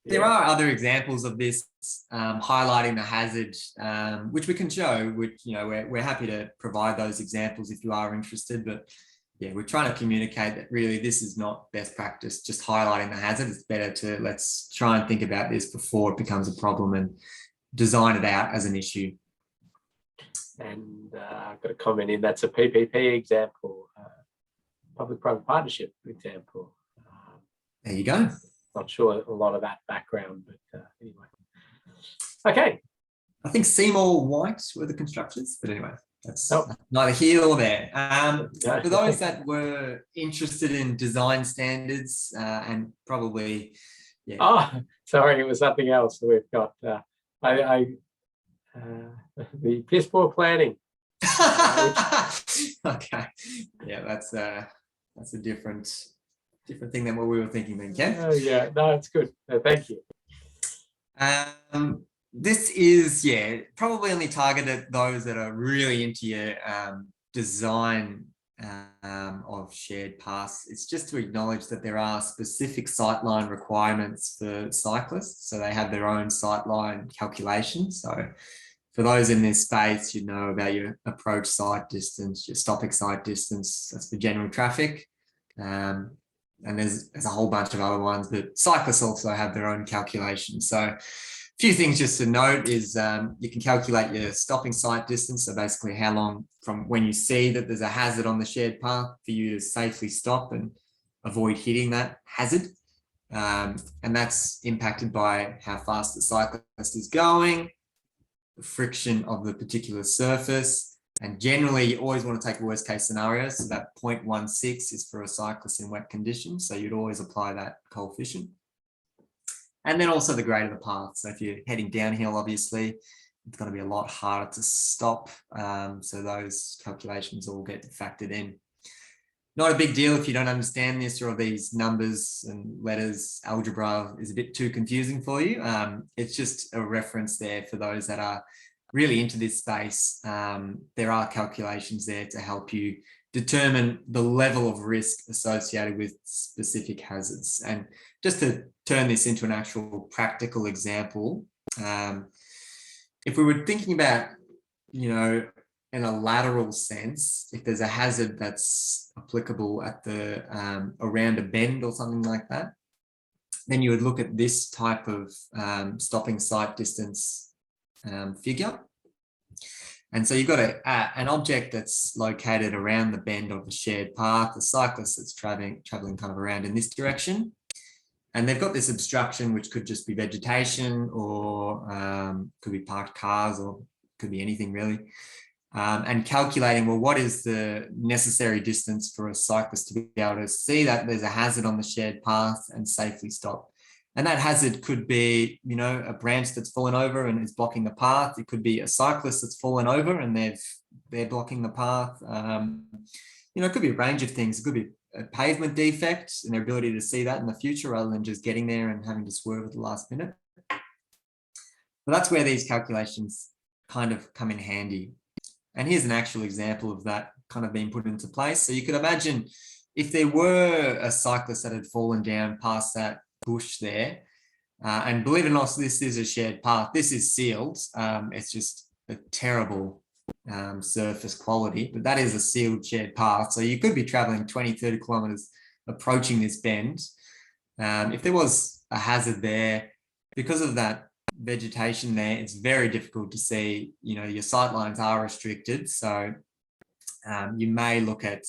There are other examples of this highlighting the hazard, which we can show, which, we're happy to provide those examples if you are interested. But yeah, we're trying to communicate that really this is not best practice, just highlighting the hazard. It's better to let's try and think about this before it becomes a problem and design it out as an issue. And I've got a comment in, that's a PPP example, public-private partnership example. There you go. Not sure a lot of that background, but anyway. Okay. I think Seymour White were the constructors, but anyway, that's neither here or there. For those that were interested in design standards and probably, yeah. Oh, sorry, it was something else that we've got. The piss poor planning. Okay, yeah, that's a different thing than what we were thinking then, Ken. Oh yeah, no, it's good. Thank you. This is probably only targeted at those that are really into your design of shared paths. It's just to acknowledge that there are specific sightline requirements for cyclists, so they have their own sightline calculations. So for those in this space, you know about your approach sight distance, your stopping sight distance. That's for general traffic. And there's a whole bunch of other ones, but cyclists also have their own calculations. So a few things just to note is you can calculate your stopping sight distance. So basically how long from when you see that there's a hazard on the shared path for you to safely stop and avoid hitting that hazard. And that's impacted by how fast the cyclist is going, the friction of the particular surface. And generally, you always want to take a worst case scenario. So that 0.16 is for a cyclist in wet conditions. So you'd always apply that coefficient. And then also the grade of the path. So if you're heading downhill, obviously, it's going to be a lot harder to stop. So those calculations all get factored in. Not a big deal if you don't understand this, or these numbers and letters. Algebra is a bit too confusing for you. It's just a reference there for those that are really into this space. There are calculations there to help you determine the level of risk associated with specific hazards. And just to turn this into an actual practical example, if we were thinking about, in a lateral sense, if there's a hazard that's applicable at the around a bend or something like that, then you would look at this type of stopping sight distance figure. And so you've got an object that's located around the bend of the shared path, the cyclist that's traveling kind of around in this direction. And they've got this obstruction, which could just be vegetation, or could be parked cars, or could be anything really. And calculating, well, what is the necessary distance for a cyclist to be able to see that there's a hazard on the shared path and safely stop? And that hazard could be, you know, a branch that's fallen over and is blocking the path. It could be a cyclist that's fallen over and they're blocking the path. You know, it could be a range of things. It could be a pavement defect and their ability to see that in the future rather than just getting there and having to swerve at the last minute. But that's where these calculations kind of come in handy. And here's an actual example of that kind of being put into place. So you could imagine if there were a cyclist that had fallen down past that bush there, and believe it or not, this is a shared path. This is sealed. It's just a terrible surface quality, but that is a sealed shared path. So you could be traveling 20, 30 kilometers approaching this bend. If there was a hazard there, because of that vegetation there, it's very difficult to see. You know, your sight lines are restricted. So you may look at,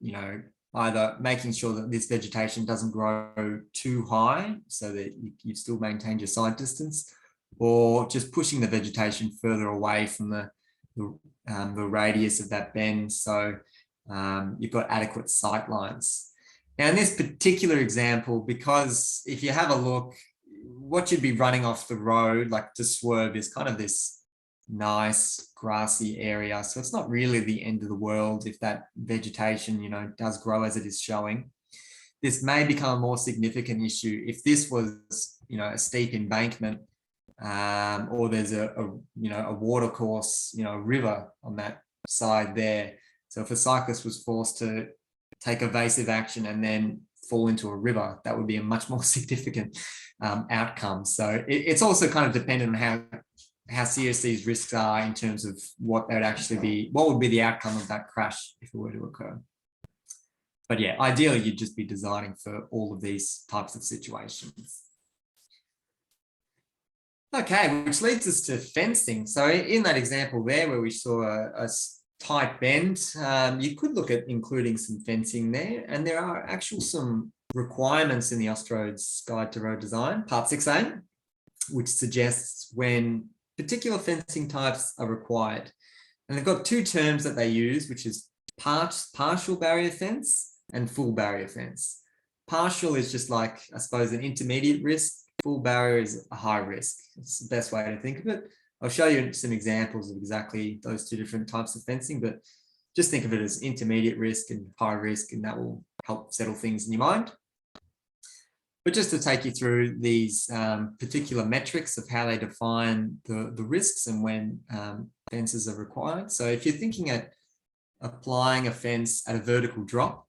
you know, either making sure that this vegetation doesn't grow too high so that you've still maintained your sight distance, or just pushing the vegetation further away from the radius of that bend, so you've got adequate sight lines. Now in this particular example, because if you have a look, what you'd be running off the road like to swerve is kind of this nice grassy area, so it's not really the end of the world if that vegetation, you know, does grow as it is showing. This may become a more significant issue if this was, you know, a steep embankment, or there's a you know, a water course, you know, a river on that side there. So if a cyclist was forced to take evasive action and then fall into a river, that would be a much more significant outcome. So it's also kind of dependent on how serious these risks are in terms of what would be the outcome of that crash if it were to occur. But yeah, ideally you'd just be designing for all of these types of situations. Okay, which leads us to fencing. So in that example there where we saw a tight bend, you could look at including some fencing there, and there are some requirements in the Austroads Guide to Road Design, Part 6A, which suggests when particular fencing types are required. And they've got two terms that they use, which is partial barrier fence and full barrier fence. Partial is just like, I suppose, an intermediate risk. Full barrier is a high risk. It's the best way to think of it. I'll show you some examples of exactly those two different types of fencing, but just think of it as intermediate risk and high risk, and that will help settle things in your mind. But just to take you through these particular metrics of how they define the risks and when fences are required. So if you're thinking at applying a fence at a vertical drop,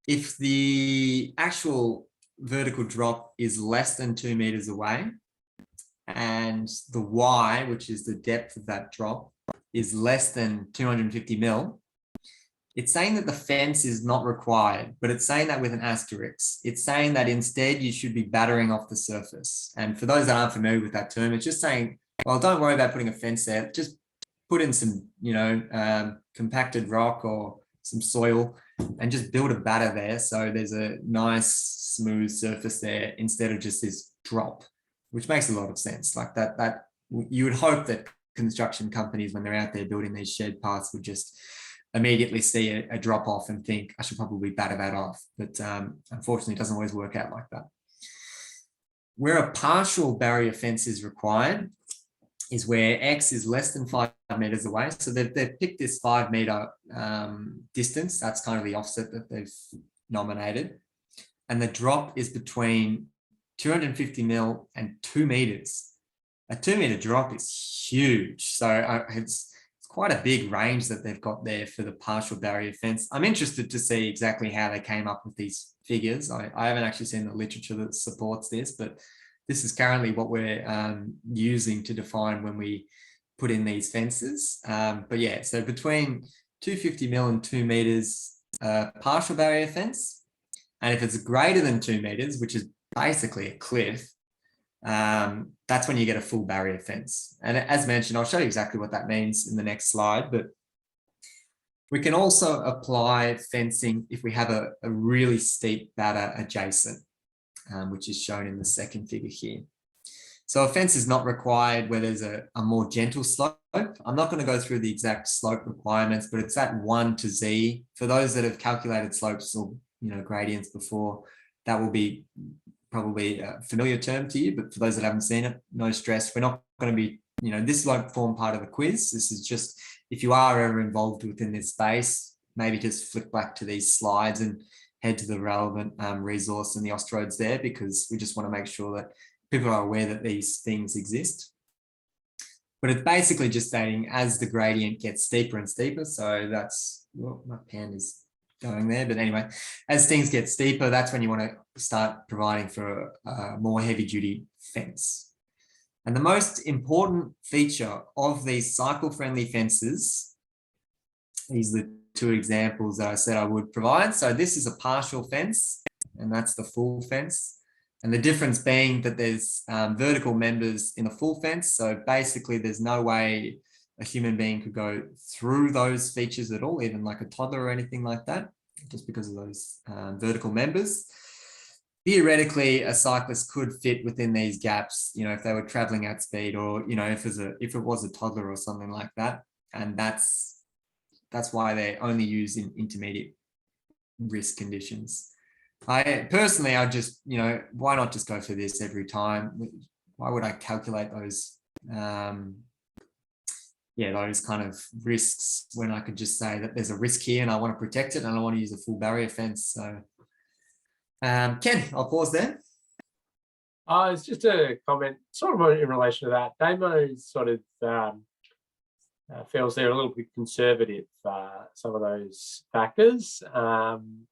if the actual vertical drop is less than 2 meters away, and the Y, which is the depth of that drop, is less than 250 mil, it's saying that the fence is not required, but it's saying that with an asterisk. It's saying that instead you should be battering off the surface. And for those that aren't familiar with that term, it's just saying, well, don't worry about putting a fence there. Just put in some, you know, compacted rock or some soil and just build a batter there. So there's a nice smooth surface there instead of just this drop, which makes a lot of sense. Like that you would hope that construction companies, when they're out there building these shed paths, would just immediately see a drop off and think, I should probably batter that off. But unfortunately, it doesn't always work out like that. Where a partial barrier fence is required is where X is less than 5 meters away. So they've picked this 5 meter distance. That's kind of the offset that they've nominated. And the drop is between 250 mil and 2 meters. A 2 meter drop is huge. So it's quite a big range that they've got there for the partial barrier fence. I'm interested to see exactly how they came up with these figures. I haven't actually seen the literature that supports this, but this is currently what we're using to define when we put in these fences. But yeah, so between 250 mil and 2 meters, partial barrier fence. And if it's greater than 2 meters, which is basically a cliff, that's when you get a full barrier fence. And as mentioned, I'll show you exactly what that means in the next slide, but we can also apply fencing if we have a really steep batter adjacent, which is shown in the second figure here. So a fence is not required where there's a more gentle slope. I'm not going to go through the exact slope requirements, but it's at 1 to Z. For those that have calculated slopes or gradients before, that will be probably a familiar term to you, but for those that haven't seen it, no stress. We're not going to be, this won't form part of the quiz. This is just, if you are ever involved within this space, maybe just flick back to these slides and head to the relevant resource and the Ostroads there, because we just want to make sure that people are aware that these things exist. But it's basically just stating as the gradient gets steeper and steeper. So that's, well, my pen is going there. But anyway, as things get steeper, that's when you want to start providing for a more heavy duty fence. And the most important feature of these cycle-friendly fences, these are the two examples that I said I would provide. So this is a partial fence, and that's the full fence. And the difference being that there's vertical members in the full fence. So basically there's no way a human being could go through those features at all, even like a toddler or anything like that, just because of those vertical members. Theoretically, a cyclist could fit within these gaps, if they were traveling at speed, or, if it was a toddler or something like that. And that's why they're only used in intermediate risk conditions. I just, why not just go for this every time? Why would I calculate those, those kind of risks when I could just say that there's a risk here and I want to protect it and I want to use a full barrier fence? So, Ken, I'll pause there. It's just a comment sort of in relation to that. Damo sort of feels they're a little bit conservative, some of those factors. And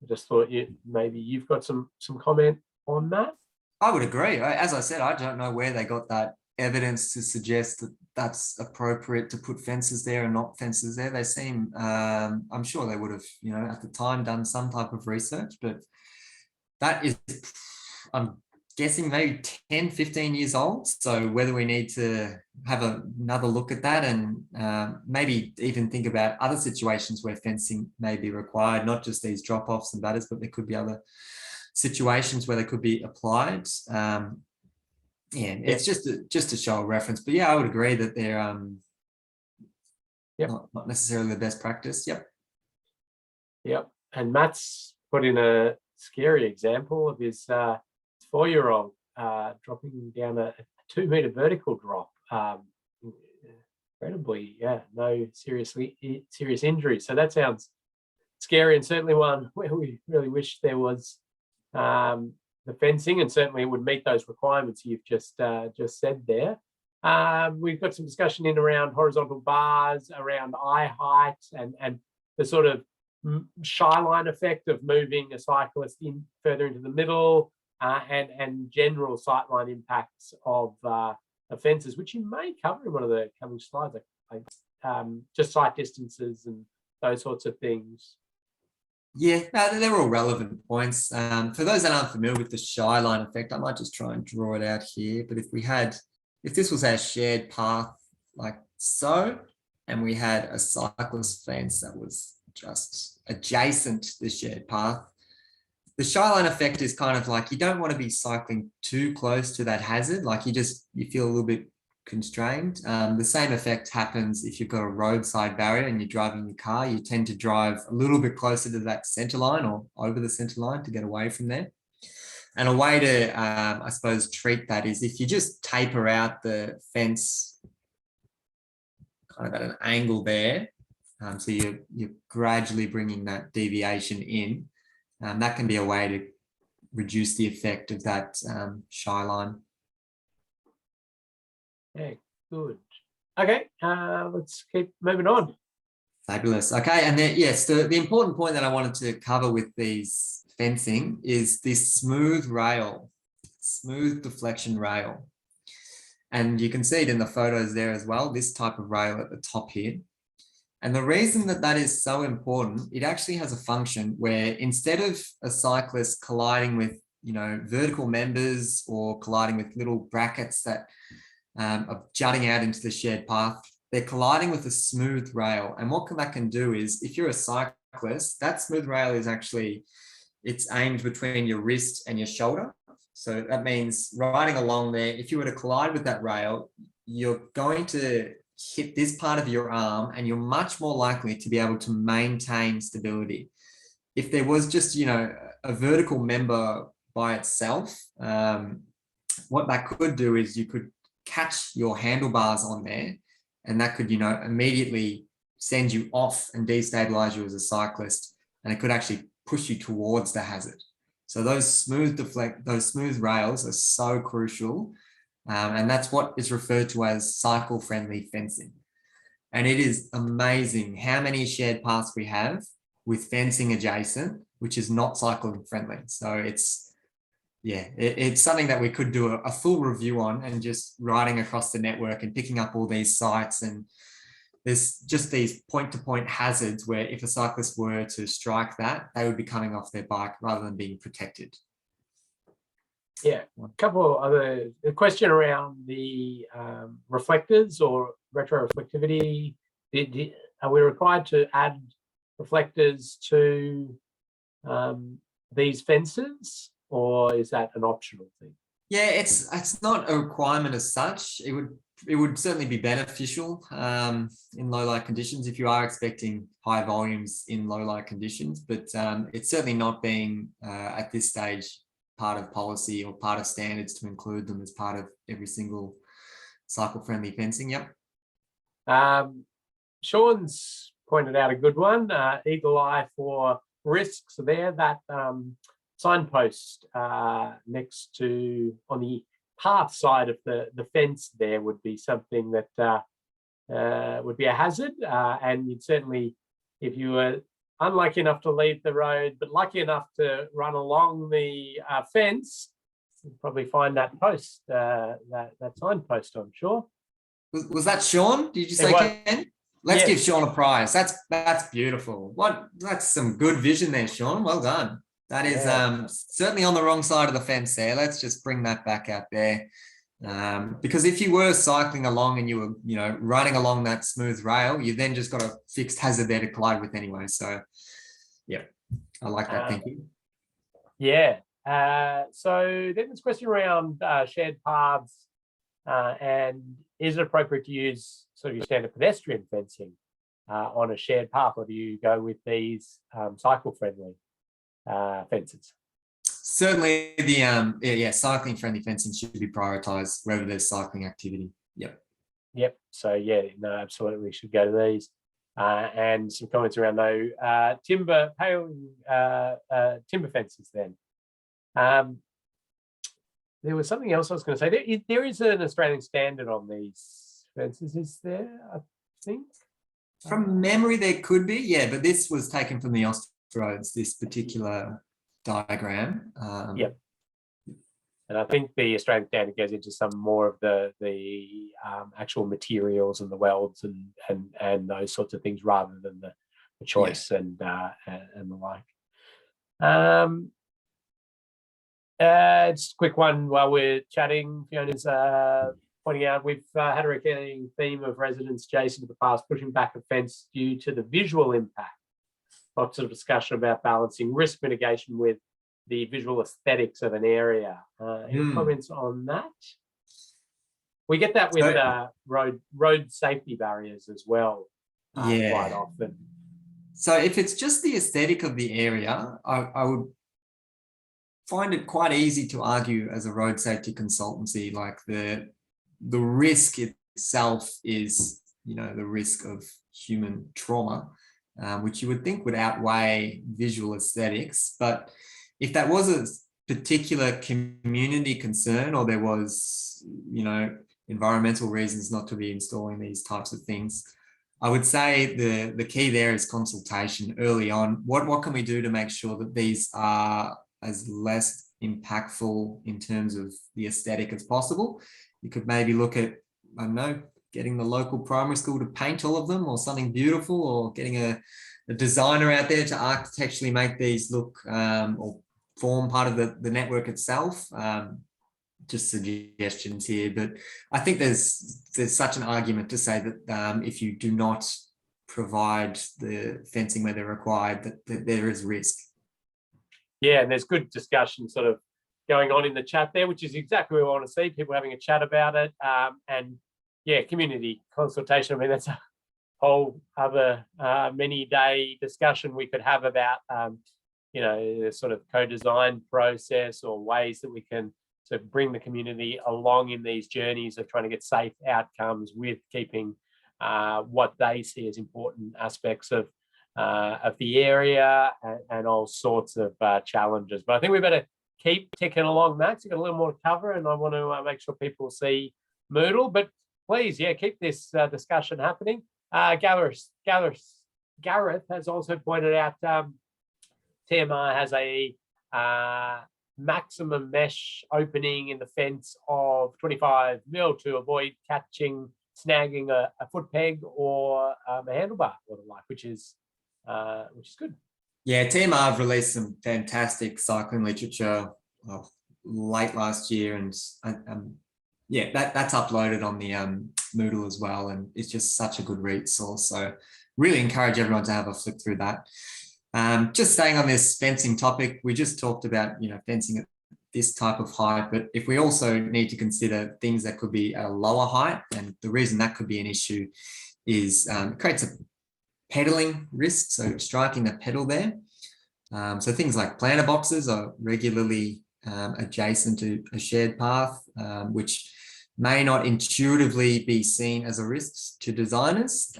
I just thought maybe you've got some comment on that. I would agree. As I said, I don't know where they got that evidence to suggest that that's appropriate to put fences there and not fences there. They seem, I'm sure they would have, at the time done some type of research, but that is, I'm guessing maybe 10, 15 years old. So whether we need to have another look at that and maybe even think about other situations where fencing may be required, not just these drop-offs and batters, but there could be other situations where they could be applied. It's just to show a reference, but I would agree that they're not necessarily the best practice. Yep. And Matt's put in a scary example of his 4-year-old dropping down a 2-meter vertical drop. Incredibly, no serious injury. So that sounds scary, and certainly one where we really wish there was the fencing, and certainly it would meet those requirements you've just said there. We've got some discussion in around horizontal bars, around eye height, and the sort of shy line effect of moving a cyclist in further into the middle, and general sightline impacts of fences, which you may cover in one of the coming slides, just sight distances and those sorts of things. They're all relevant points. For those that aren't familiar with the shy line effect, I might just try and draw it out here. But if this was our shared path like so, and we had a cyclist fence that was just adjacent to the shared path, the shy line effect is kind of like, you don't want to be cycling too close to that hazard. Like you feel a little bit constrained. The same effect happens if you've got a roadside barrier and you're driving your car. You tend to drive a little bit closer to that center line or over the center line to get away from there. And a way to, I suppose, treat that is if you just taper out the fence kind of at an angle there, so you're gradually bringing that deviation in. That can be a way to reduce the effect of that shy line. Yeah, good. Okay, let's keep moving on. Fabulous. Okay, and then, yes, the important point that I wanted to cover with these fencing is this smooth deflection rail. And you can see it in the photos there as well, this type of rail at the top here. And the reason that is so important, it actually has a function where instead of a cyclist colliding with, vertical members or colliding with little brackets that are jutting out into the shared path, they're colliding with a smooth rail. And what that can do is, if you're a cyclist, that smooth rail is actually, it's aimed between your wrist and your shoulder. So that means riding along there, if you were to collide with that rail, you're going to hit this part of your arm and you're much more likely to be able to maintain stability. If there was just, a vertical member by itself, what that could do is you could catch your handlebars on there, and that could, immediately send you off and destabilize you as a cyclist, and it could actually push you towards the hazard. So those smooth rails are so crucial, and that's what is referred to as cycle-friendly fencing. And it is amazing how many shared paths we have with fencing adjacent, which is not cycling friendly. So it's something that we could do a full review on, and just riding across the network and picking up all these sites. And there's just these point-to-point hazards where if a cyclist were to strike that, they would be coming off their bike rather than being protected. Yeah, a couple other a question around the reflectors or retroreflectivity. Are we required to add reflectors to these fences, or is that an optional thing? Yeah, it's not a requirement as such. It would certainly be beneficial in low light conditions if you are expecting high volumes in low light conditions, but it's certainly not being at this stage part of policy or part of standards to include them as part of every single cycle-friendly fencing. Yep. Sean's pointed out a good one. Eagle eye for risks there. That signpost next to on the path side of the fence there would be something that would be a hazard, and you'd certainly, if you were unlucky enough to leave the road but lucky enough to run along the fence, you'd probably find that post, that signpost, I'm sure. Was that Sean? Did you say Ken? Let's give Sean a prize. That's beautiful. That's some good vision there, Sean. Well done. That is certainly on the wrong side of the fence there. Let's just bring that back out there. Because if you were cycling along and you were, running along that smooth rail, you then just got a fixed hazard there to collide with anyway. So, yeah, I like that thinking. Yeah. So then there's a question around shared paths, and is it appropriate to use sort of your standard pedestrian fencing on a shared path, or do you go with these cycle-friendly fences? Certainly the cycling friendly fencing should be prioritized wherever there's cycling activity. Yep. So absolutely should go to these. And some comments around timber fences then. There was something else I was going to say. There is an Australian standard on these fences, is there? I think from memory there could be, but this was taken from the Austroads, this particular diagram. Yep. And I think the Australian standard goes into some more of the actual materials and the welds and those sorts of things rather than the choice and the like. Just a quick one while we're chatting. Fiona's pointing out we've had a recurring theme of residents adjacent to the past pushing back a fence due to the visual impact. Lots of discussion about balancing risk mitigation with the visual aesthetics of an area. Any comments on that? We get that with road safety barriers as well, quite often. So if it's just the aesthetic of the area, I would find it quite easy to argue as a road safety consultancy, like the risk itself is, the risk of human trauma, which you would think would outweigh visual aesthetics. But if that was a particular community concern, or there was, environmental reasons not to be installing these types of things, I would say the key there is consultation early on. What can we do to make sure that these are as less impactful in terms of the aesthetic as possible? You could maybe look at, I don't know, getting the local primary school to paint all of them or something beautiful, or getting a designer out there to architecturally make these look or form part of the network itself. Just suggestions here, but I think there's such an argument to say that if you do not provide the fencing where they're required, that there is risk. Yeah, and there's good discussion sort of going on in the chat there, which is exactly what we want to see, people having a chat about it. And community consultation. I mean, that's a whole other many-day discussion we could have about the sort of co-design process or ways that we can sort of bring the community along in these journeys of trying to get safe outcomes with keeping what they see as important aspects of the area and all sorts of challenges. But I think we better keep ticking along, Max. We've got a little more to cover, and I want to make sure people see Moodle. But please, keep this discussion happening. Gareth has also pointed out TMR has a maximum mesh opening in the fence of 25 mil to avoid snagging a foot peg or a handlebar or the like, which is good. Yeah, TMR have released some fantastic cycling literature late last year, and that's uploaded on the Moodle as well, and it's just such a good resource. So really encourage everyone to have a flick through that. Just staying on this fencing topic, we just talked about fencing at this type of height, but if we also need to consider things that could be at a lower height, and the reason that could be an issue is it creates a pedaling risk, so striking the pedal there. So things like planter boxes are regularly adjacent to a shared path, which may not intuitively be seen as a risk to designers.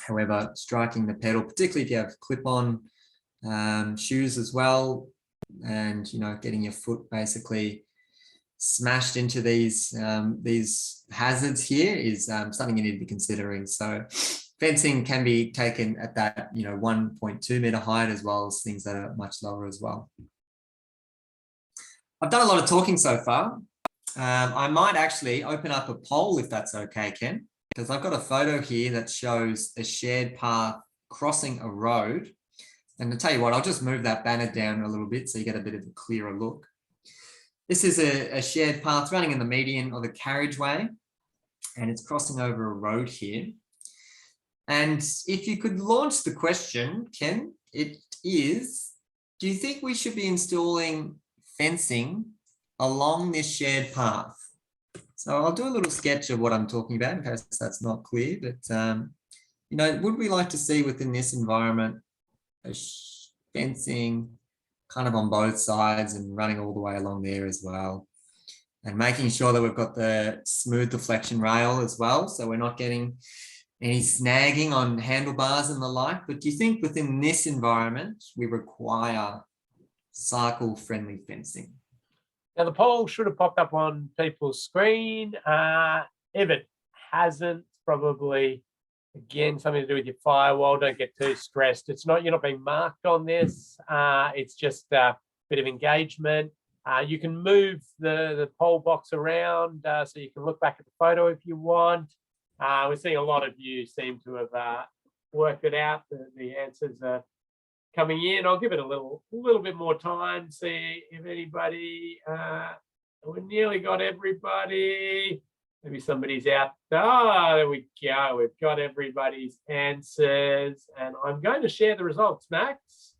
However, striking the pedal, particularly if you have clip-on shoes as well, and getting your foot basically smashed into these hazards here is something you need to be considering. So fencing can be taken at that 1.2 meter height, as well as things that are much lower as well. I've done a lot of talking so far. I might actually open up a poll if that's okay, Ken, because I've got a photo here that shows a shared path crossing a road. And to tell you what, I'll just move that banner down a little bit so you get a bit of a clearer look. This is a shared path running in the median of a carriageway, and it's crossing over a road here. And if you could launch the question, Ken, it is, do you think we should be installing fencing along this shared path? So I'll do a little sketch of what I'm talking about in case that's not clear, but would we like to see within this environment a fencing kind of on both sides and running all the way along there as well, and making sure that we've got the smooth deflection rail as well, so we're not getting any snagging on handlebars and the like? But do you think within this environment we require cycle-friendly fencing? Now, the poll should have popped up on people's screen. If it hasn't, probably, again, something to do with your firewall. Don't get too stressed. You're not being marked on this. It's just a bit of engagement. You can move the poll box around so you can look back at the photo if you want. We're seeing a lot of you seem to have worked it out. The answers are coming in. I'll give it a little bit more time, see if anybody, we nearly got everybody. Maybe somebody's out. There we go. We've got everybody's answers, and I'm going to share the results, Max.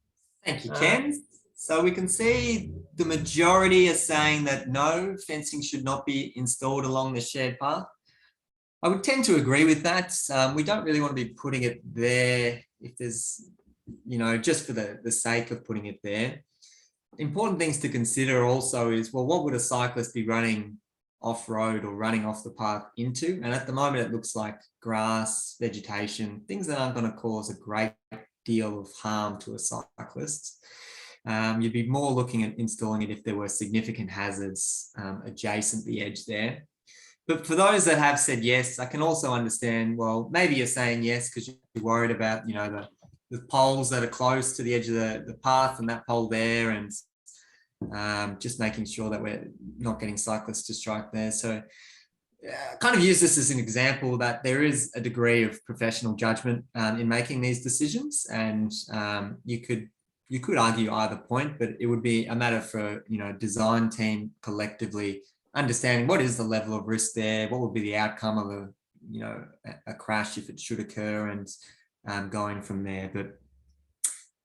Thank you, Ken. So we can see the majority are saying that no, fencing should not be installed along the shared path. I would tend to agree with that. We don't really want to be putting it there if there's, just for the sake of putting it there. Important things to consider also is, well, what would a cyclist be running off-road or running off the path into? And at the moment, it looks like grass, vegetation, things that aren't going to cause a great deal of harm to a cyclist. You'd be more looking at installing it if there were significant hazards adjacent the edge there. But for those that have said yes, I can also understand, well, maybe you're saying yes because you're worried about, the poles that are close to the edge of the path and that pole there, and just making sure that we're not getting cyclists to strike there. So kind of use this as an example that there is a degree of professional judgment in making these decisions, and you could argue either point, but it would be a matter for design team collectively understanding what is the level of risk there, what would be the outcome of a crash if it should occur, and going from there. But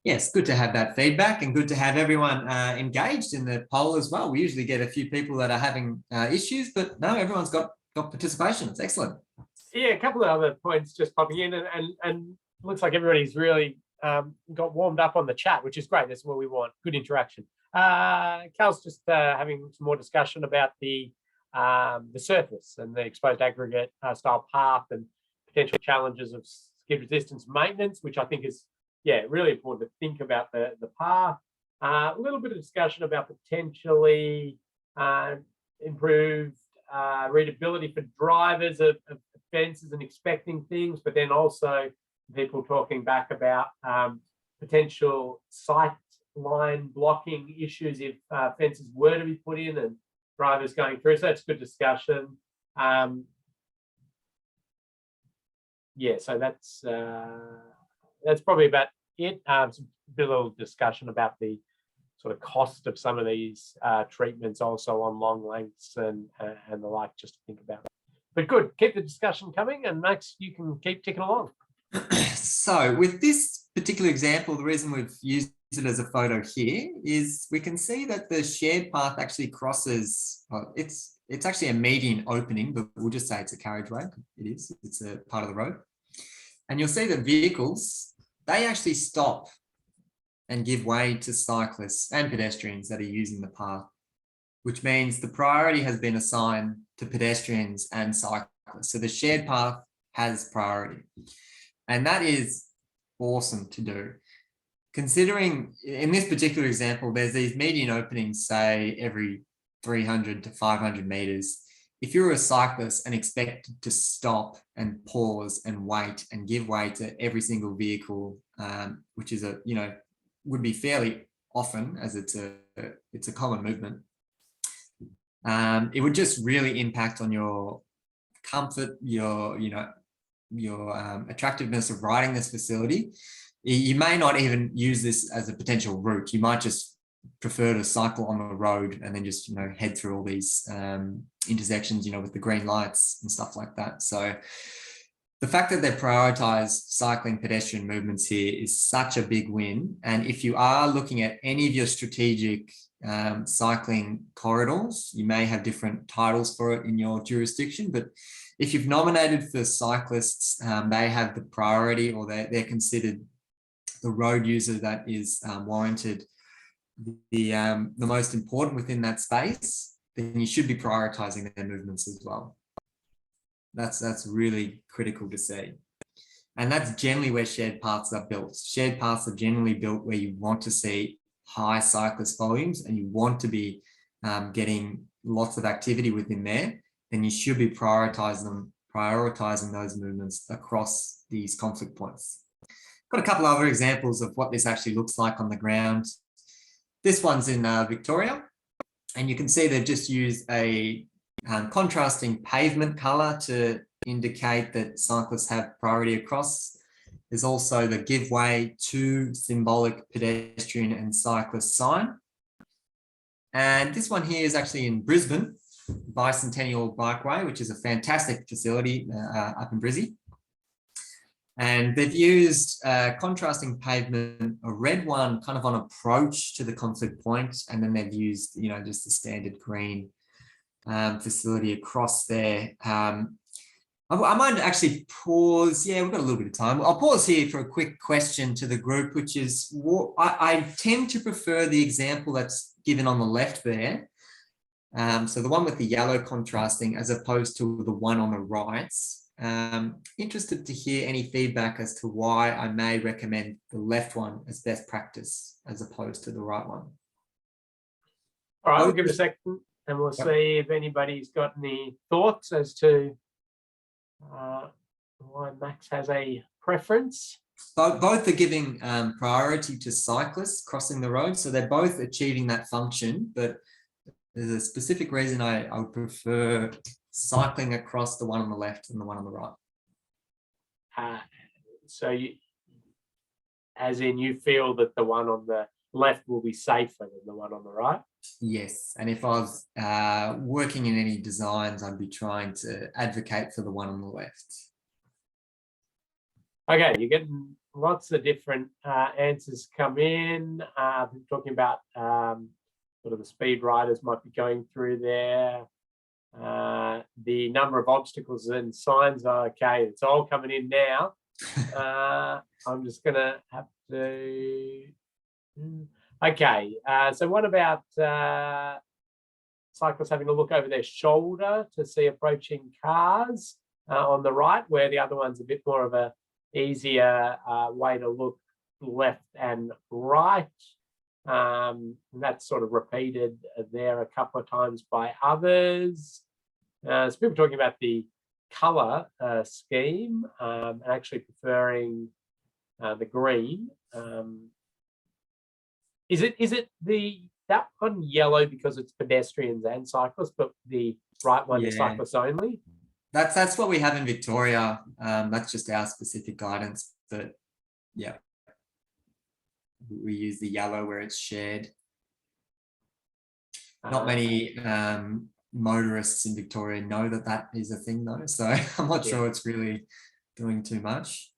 yes, good to have that feedback, and good to have everyone engaged in the poll as well. We usually get a few people that are having issues, but no, everyone's got participation. It's excellent. Yeah, a couple of other points just popping in, and looks like everybody's really got warmed up on the chat, which is great. That's what we want. Good interaction. Cal's just having some more discussion about the surface and the exposed aggregate style path and potential challenges of skid resistance maintenance, which I think is, really important to think about the path. A little bit of discussion about potentially improved readability for drivers of fences and expecting things, but then also people talking back about potential sight line blocking issues if fences were to be put in and drivers going through. So it's good discussion. So that's probably about it. Some little discussion about the sort of cost of some of these treatments also on long lengths and the like, just to think about. But good, keep the discussion coming, and Max, you can keep ticking along. So with this particular example, the reason we've used it as a photo here is we can see that the shared path actually crosses, it's actually a median opening, but we'll just say it's a carriageway. It's a part of the road. And you'll see that vehicles, they actually stop and give way to cyclists and pedestrians that are using the path, which means the priority has been assigned to pedestrians and cyclists. So the shared path has priority. And that is awesome to do. Considering in this particular example, there's these median openings, say every 300 to 500 meters. If you're a cyclist and expected to stop and pause and wait and give way to every single vehicle, which is would be fairly often, as it's a common movement, it would just really impact on your comfort, your attractiveness of riding this facility. You may not even use this as a potential route. You might just prefer to cycle on the road and then just head through all these intersections with the green lights and stuff like that. So the fact that they prioritize cycling pedestrian movements here is such a big win. And if you are looking at any of your strategic cycling corridors, you may have different titles for it in your jurisdiction, but if you've nominated for cyclists, they have the priority, or they're considered the road user that is warranted the most important within that space, then you should be prioritizing their movements as well. That's really critical to see. And that's generally where shared paths are built. Shared paths are generally built where you want to see high cyclist volumes and you want to be getting lots of activity within there, then you should be prioritizing those movements across these conflict points. Got a couple other examples of what this actually looks like on the ground. This one's in Victoria, and you can see they've just used a contrasting pavement color to indicate that cyclists have priority across. There's also the give way to symbolic pedestrian and cyclist sign. And this one here is actually in Brisbane, Bicentennial Bikeway, which is a fantastic facility up in Brizzy. And they've used contrasting pavement, a red one kind of on approach to the conflict point, and then they've used, just the standard green facility across there. I might actually pause. Yeah, we've got a little bit of time. I'll pause here for a quick question to the group, which is, I tend to prefer the example that's given on the left there. So the one with the yellow contrasting as opposed to the one on the right. Interested to hear any feedback as to why I may recommend the left one as best practice as opposed to the right one. All right, we'll give it a second and we'll see if anybody's got any thoughts as to why Max has a preference. Both are giving priority to cyclists crossing the road, so they're both achieving that function, but there's a specific reason I would prefer cycling across the one on the left and the one on the right. So you feel that the one on the left will be safer than the one on the right? Yes, and if I was working in any designs, I'd be trying to advocate for the one on the left. Okay, you're getting lots of different answers come in. Talking about sort of the speed riders might be going through there. The number of obstacles and signs are okay. It's all coming in now. I'm just going to have Okay, so what about cyclists having a look over their shoulder to see approaching cars on the right, where the other one's a bit more of a easier way to look left and right. That's sort of repeated there a couple of times by others. So people talking about the colour scheme and actually preferring the green. Is it that one yellow because it's pedestrians and cyclists, but the right one is cyclists only? That's what we have in Victoria. That's just our specific guidance, but yeah, we use the yellow where it's shared. Not many motorists in Victoria know that is a thing though, so I'm not sure it's really doing too much.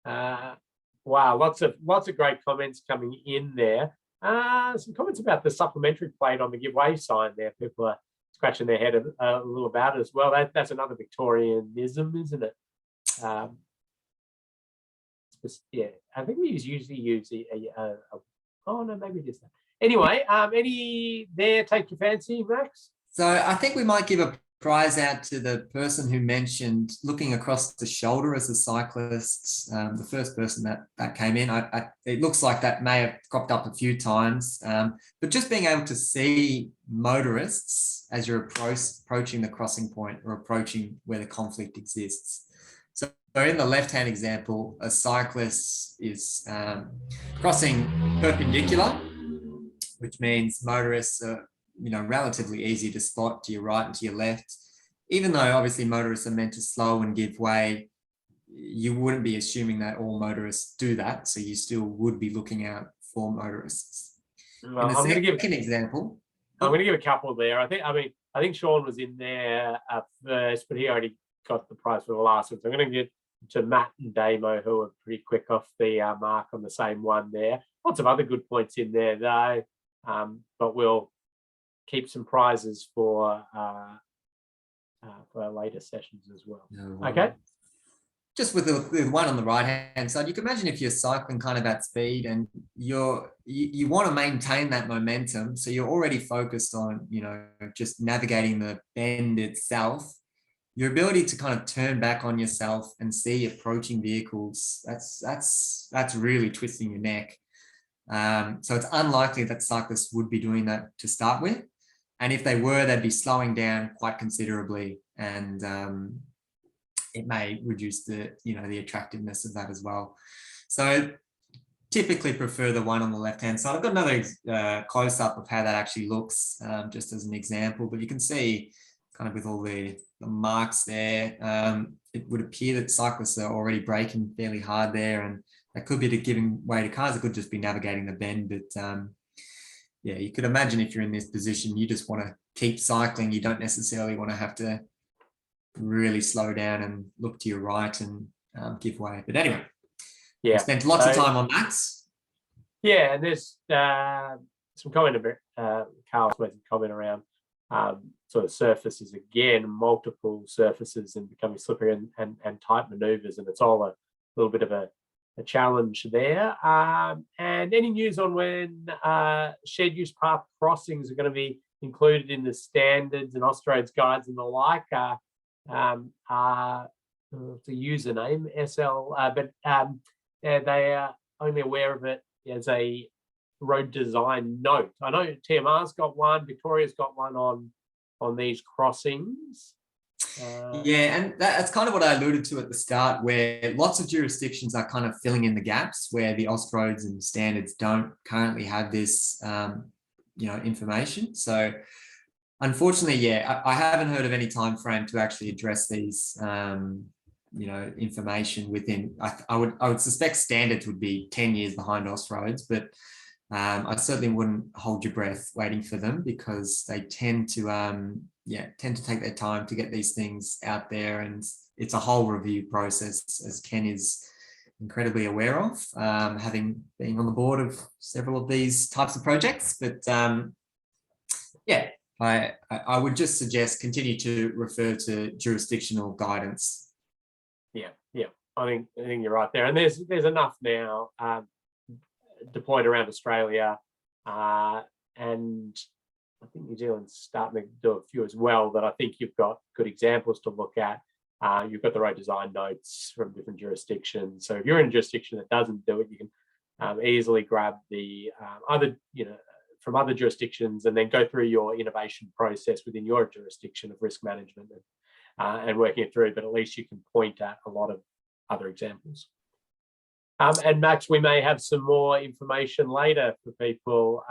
Wow, lots of great comments coming in there. Some comments about the supplementary plate on the give way sign there. People are scratching their head a little about it as well. That's another Victorianism, isn't it? Yeah, I think we usually use oh no, maybe just that. Anyway, any there take your fancy, Max? So I think we might give a prize out to the person who mentioned looking across the shoulder as a cyclist. The first person that came in, it looks like that may have cropped up a few times, but just being able to see motorists as you're approaching the crossing point or approaching where the conflict exists. So in the left-hand example, a cyclist is crossing perpendicular, which means motorists are relatively easy to spot to your right and to your left. Even though obviously motorists are meant to slow and give way, you wouldn't be assuming that all motorists do that. So you still would be looking out for motorists. Well, I'm going to give an example. I'm going to give a couple there. I think Sean was in there first, but he already got the prize for the last one. So I'm going to give to Matt and Damo, who are pretty quick off the mark on the same one there. Lots of other good points in there though, but we'll keep some prizes for later sessions as well. Okay. Just with the one on the right hand side, you can imagine if you're cycling kind of at speed and you want to maintain that momentum, so you're already focused on just navigating the bend itself. Your ability to kind of turn back on yourself and see approaching vehicles, that's really twisting your neck. So it's unlikely that cyclists would be doing that to start with. And if they were, they'd be slowing down quite considerably, and it may reduce the attractiveness of that as well. So typically prefer the one on the left-hand side. I've got another close-up of how that actually looks, just as an example, but you can see kind of with all the marks there, it would appear that cyclists are already braking fairly hard there, and that could be giving way to cars. It could just be navigating the bend, but yeah, you could imagine if you're in this position, you just want to keep cycling. You don't necessarily want to have to really slow down and look to your right and give way. But anyway, we spent lots of time on that. Yeah, and there's some comment about Carl's made some comment around sort of surfaces again, multiple surfaces and becoming slippery and tight manoeuvres, and it's all a little bit of a challenge there. And any news on when shared use path crossings are going to be included in the standards and Austroads guides and the like? The username SL, but they are only aware of it as a road design note. I know TMR's got one, Victoria's got one on these crossings. Yeah, and that's kind of what I alluded to at the start, where lots of jurisdictions are kind of filling in the gaps where the Austroads and standards don't currently have this, information. So unfortunately, yeah, I haven't heard of any time frame to actually address these, information within. I would suspect standards would be 10 years behind Austroads, but I certainly wouldn't hold your breath waiting for them, because they tend to take their time to get these things out there, and it's a whole review process, as Ken is incredibly aware of, having been on the board of several of these types of projects. But yeah, I would just suggest continue to refer to jurisdictional guidance. Yeah. I think you're right there, and there's enough now deployed around Australia, and I think New Zealand's starting to do a few as well. That I think you've got good examples to look at. You've got the road design notes from different jurisdictions. So if you're in a jurisdiction that doesn't do it, you can easily grab the other, from other jurisdictions, and then go through your innovation process within your jurisdiction of risk management and working it through. But at least you can point at a lot of other examples. And Max, we may have some more information later for people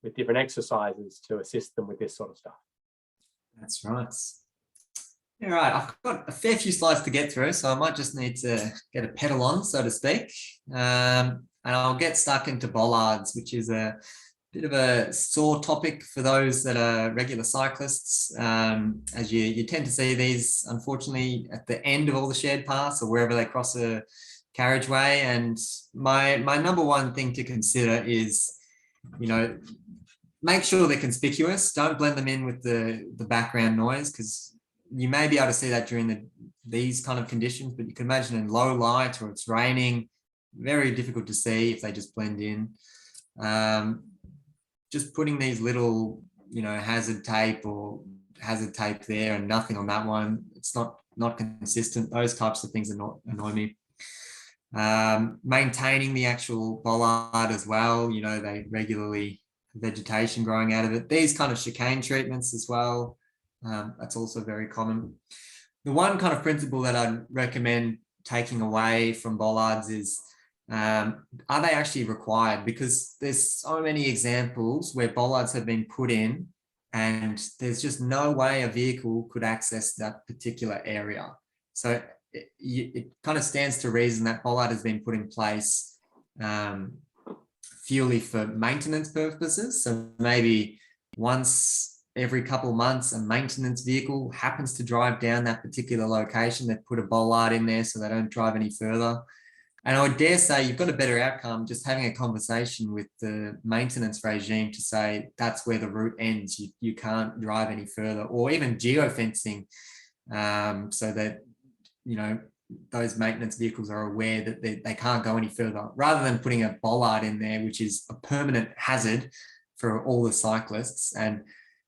with different exercises to assist them with this sort of stuff. That's right. All right, I've got a fair few slides to get through, so I might just need to get a pedal on, so to speak. And I'll get stuck into bollards, which is a bit of a sore topic for those that are regular cyclists, as you tend to see these, unfortunately, at the end of all the shared paths or wherever they cross a carriageway. And my number one thing to consider is, make sure they're conspicuous. Don't blend them in with the background noise, because you may be able to see that during these kind of conditions, but you can imagine in low light or it's raining, very difficult to see if they just blend in. Just putting these little, hazard tape there and nothing on that one, it's not consistent. Those types of things annoy me. Maintaining the actual bollard as well, they regularly vegetation growing out of it. These kind of chicane treatments as well, that's also very common. The one kind of principle that I'd recommend taking away from bollards is, are they actually required? Because there's so many examples where bollards have been put in and there's just no way a vehicle could access that particular area. So it kind of stands to reason that bollard has been put in place purely for maintenance purposes. So maybe once every couple of months, a maintenance vehicle happens to drive down that particular location, they've put a bollard in there so they don't drive any further. And I would dare say you've got a better outcome just having a conversation with the maintenance regime to say that's where the route ends. You can't drive any further, or even geofencing, so that, those maintenance vehicles are aware that they can't go any further, rather than putting a bollard in there, which is a permanent hazard for all the cyclists. And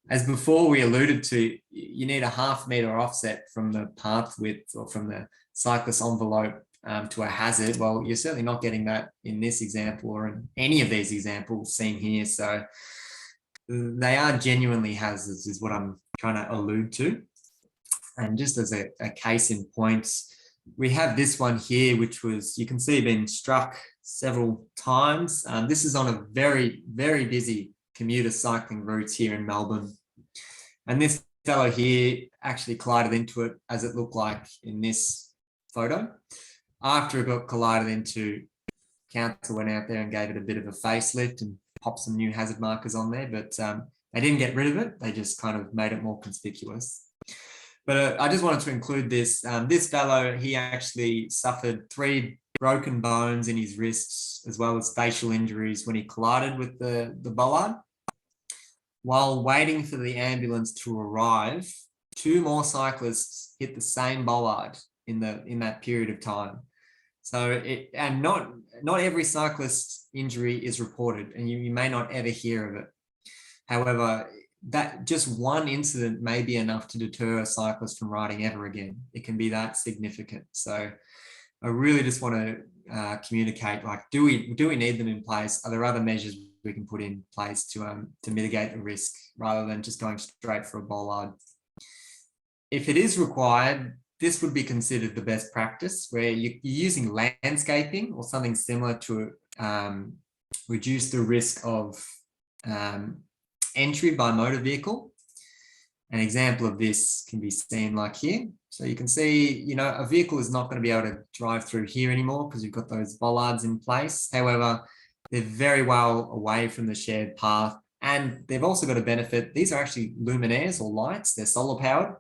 as before we alluded to, you need a 0.5 meter offset from the path width or from the cyclist envelope to a hazard. Well, you're certainly not getting that in this example or in any of these examples seen here. So they are genuinely hazards is what I'm trying to allude to. And just as a case in point, we have this one here, which was, you can see, been struck several times. This is on a very, very busy commuter cycling route here in Melbourne. And this fellow here actually collided into it, as it looked like in this photo. After it got collided into, council went out there and gave it a bit of a facelift and popped some new hazard markers on there, but they didn't get rid of it. They just kind of made it more conspicuous. But I just wanted to include this. This fellow, he actually suffered 3 broken bones in his wrists, as well as facial injuries when he collided with the bollard. While waiting for the ambulance to arrive, 2 more cyclists hit the same bollard in that period of time. So not every cyclist injury is reported, and you may not ever hear of it. However, that just one incident may be enough to deter a cyclist from riding ever again. It can be that significant. So I really just want to communicate, like, do we need them in place? Are there other measures we can put in place to mitigate the risk, rather than just going straight for a bollard? If it is required, this would be considered the best practice, where you're using landscaping or something similar to reduce the risk of entry by motor vehicle. An example of this can be seen like here. So you can see, a vehicle is not going to be able to drive through here anymore because you've got those bollards in place. However, they're very well away from the shared path, and they've also got a benefit. These are actually luminaires or lights. They're solar powered,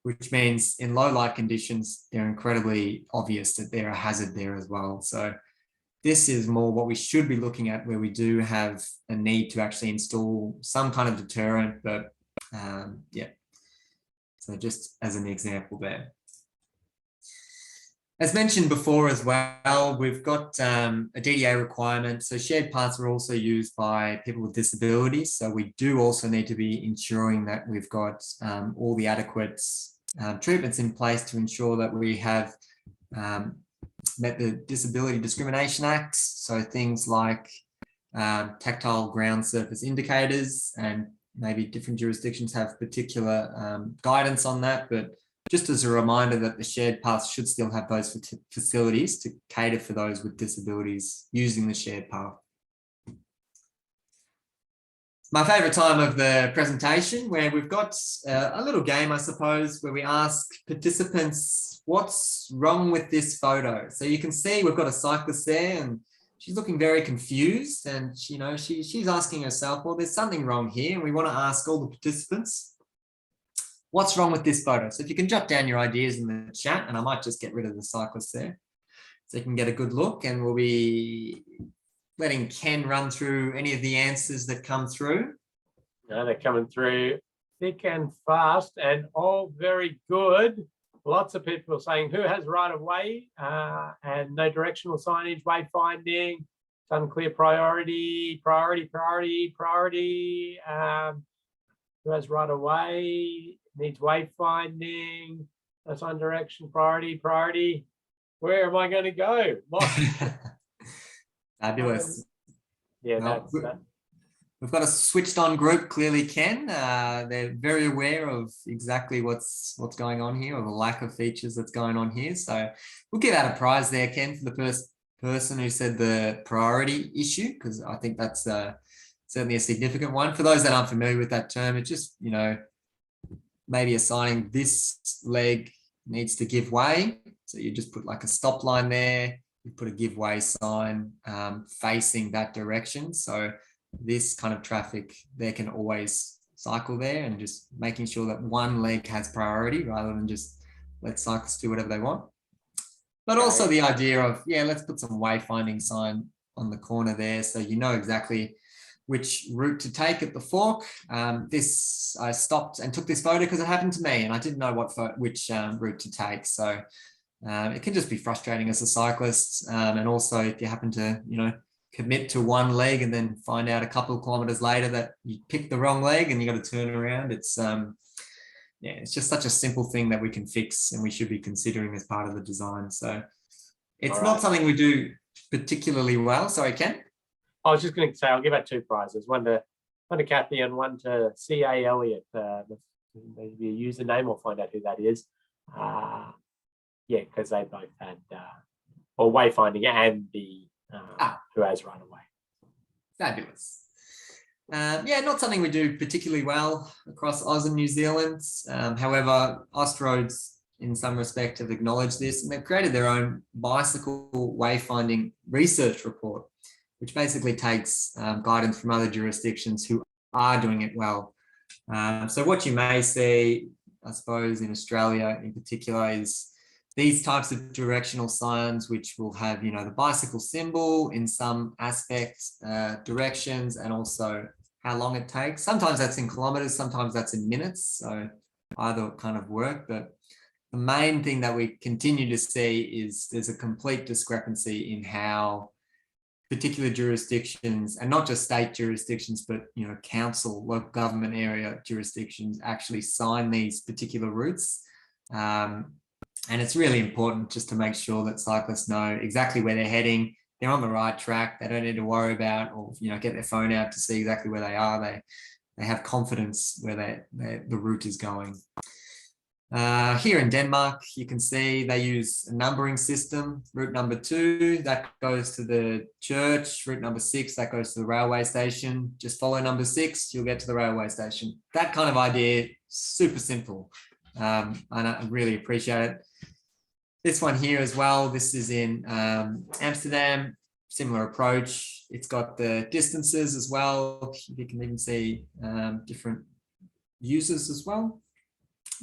which means in low light conditions, they're incredibly obvious that they're a hazard there as well. So this is more what we should be looking at, where we do have a need to actually install some kind of deterrent, but yeah. So just as an example there. As mentioned before as well, we've got a DDA requirement. So shared paths are also used by people with disabilities. So we do also need to be ensuring that we've got all the adequate treatments in place to ensure that we have met the Disability Discrimination Act. So things like tactile ground surface indicators, and maybe different jurisdictions have particular guidance on that, but just as a reminder that the shared paths should still have those facilities to cater for those with disabilities using the shared path. My favourite time of the presentation, where we've got a little game, I suppose, where we ask participants, what's wrong with this photo? So you can see we've got a cyclist there and she's looking very confused, and she's asking herself, well, there's something wrong here. And we want to ask all the participants, what's wrong with this photo? So if you can jot down your ideas in the chat, and I might just get rid of the cyclist there so you can get a good look, and we'll be letting Ken run through any of the answers that come through. No, they're coming through thick and fast and all very good. Lots of people saying who has right of way and no directional signage, wayfinding, it's unclear priority. Who has right of way, needs wayfinding, that's on direction, priority. Where am I going to go? Fabulous. Yeah, well, that's that. We've got a switched on group, clearly, Ken. They're very aware of exactly what's going on here, or the lack of features that's going on here. So we'll give out a prize there, Ken, for the first person who said the priority issue, because I think that's certainly a significant one. For those that aren't familiar with that term, it's just, maybe assigning this leg needs to give way. So you just put like a stop line there, you put a give way sign facing that direction. So this kind of traffic there can always cycle there, and just making sure that one leg has priority rather than just let cyclists do whatever they want. But also the idea of, let's put some wayfinding sign on the corner there so you know exactly which route to take at the fork. I stopped and took this photo because it happened to me and I didn't know which route to take. So it can just be frustrating as a cyclist. And also if you happen to, commit to one leg and then find out a couple of kilometers later that you picked the wrong leg and you got to turn around. It's it's just such a simple thing that we can fix and we should be considering as part of the design. So it's not something we do particularly well. Sorry, Ken? I was just going to say, I'll give out two prizes, one to Kathy and one to C.A. Elliott. Maybe a username, we'll find out who that is. Because they both had or wayfinding and the who has run away. Fabulous. Not something we do particularly well across Oz and New Zealand. However, Austroads in some respect have acknowledged this, and they've created their own bicycle wayfinding research report, which basically takes guidance from other jurisdictions who are doing it well. So what you may see, I suppose, in Australia in particular is these types of directional signs, which will have, the bicycle symbol in some aspects, directions, and also how long it takes. Sometimes that's in kilometers, sometimes that's in minutes. So either kind of work, but the main thing that we continue to see is there's a complete discrepancy in how particular jurisdictions, and not just state jurisdictions, but council, local government area jurisdictions actually sign these particular routes. And it's really important just to make sure that cyclists know exactly where they're heading. They're on the right track. They don't need to worry about or get their phone out to see exactly where they are. They have confidence where the route is going. Here in Denmark, you can see they use a numbering system. Route number 2, that goes to the church. Route number 6, that goes to the railway station. Just follow number 6, you'll get to the railway station. That kind of idea, super simple. And I really appreciate it. This one here as well, this is in Amsterdam, similar approach. It's got the distances as well. You can even see different users as well.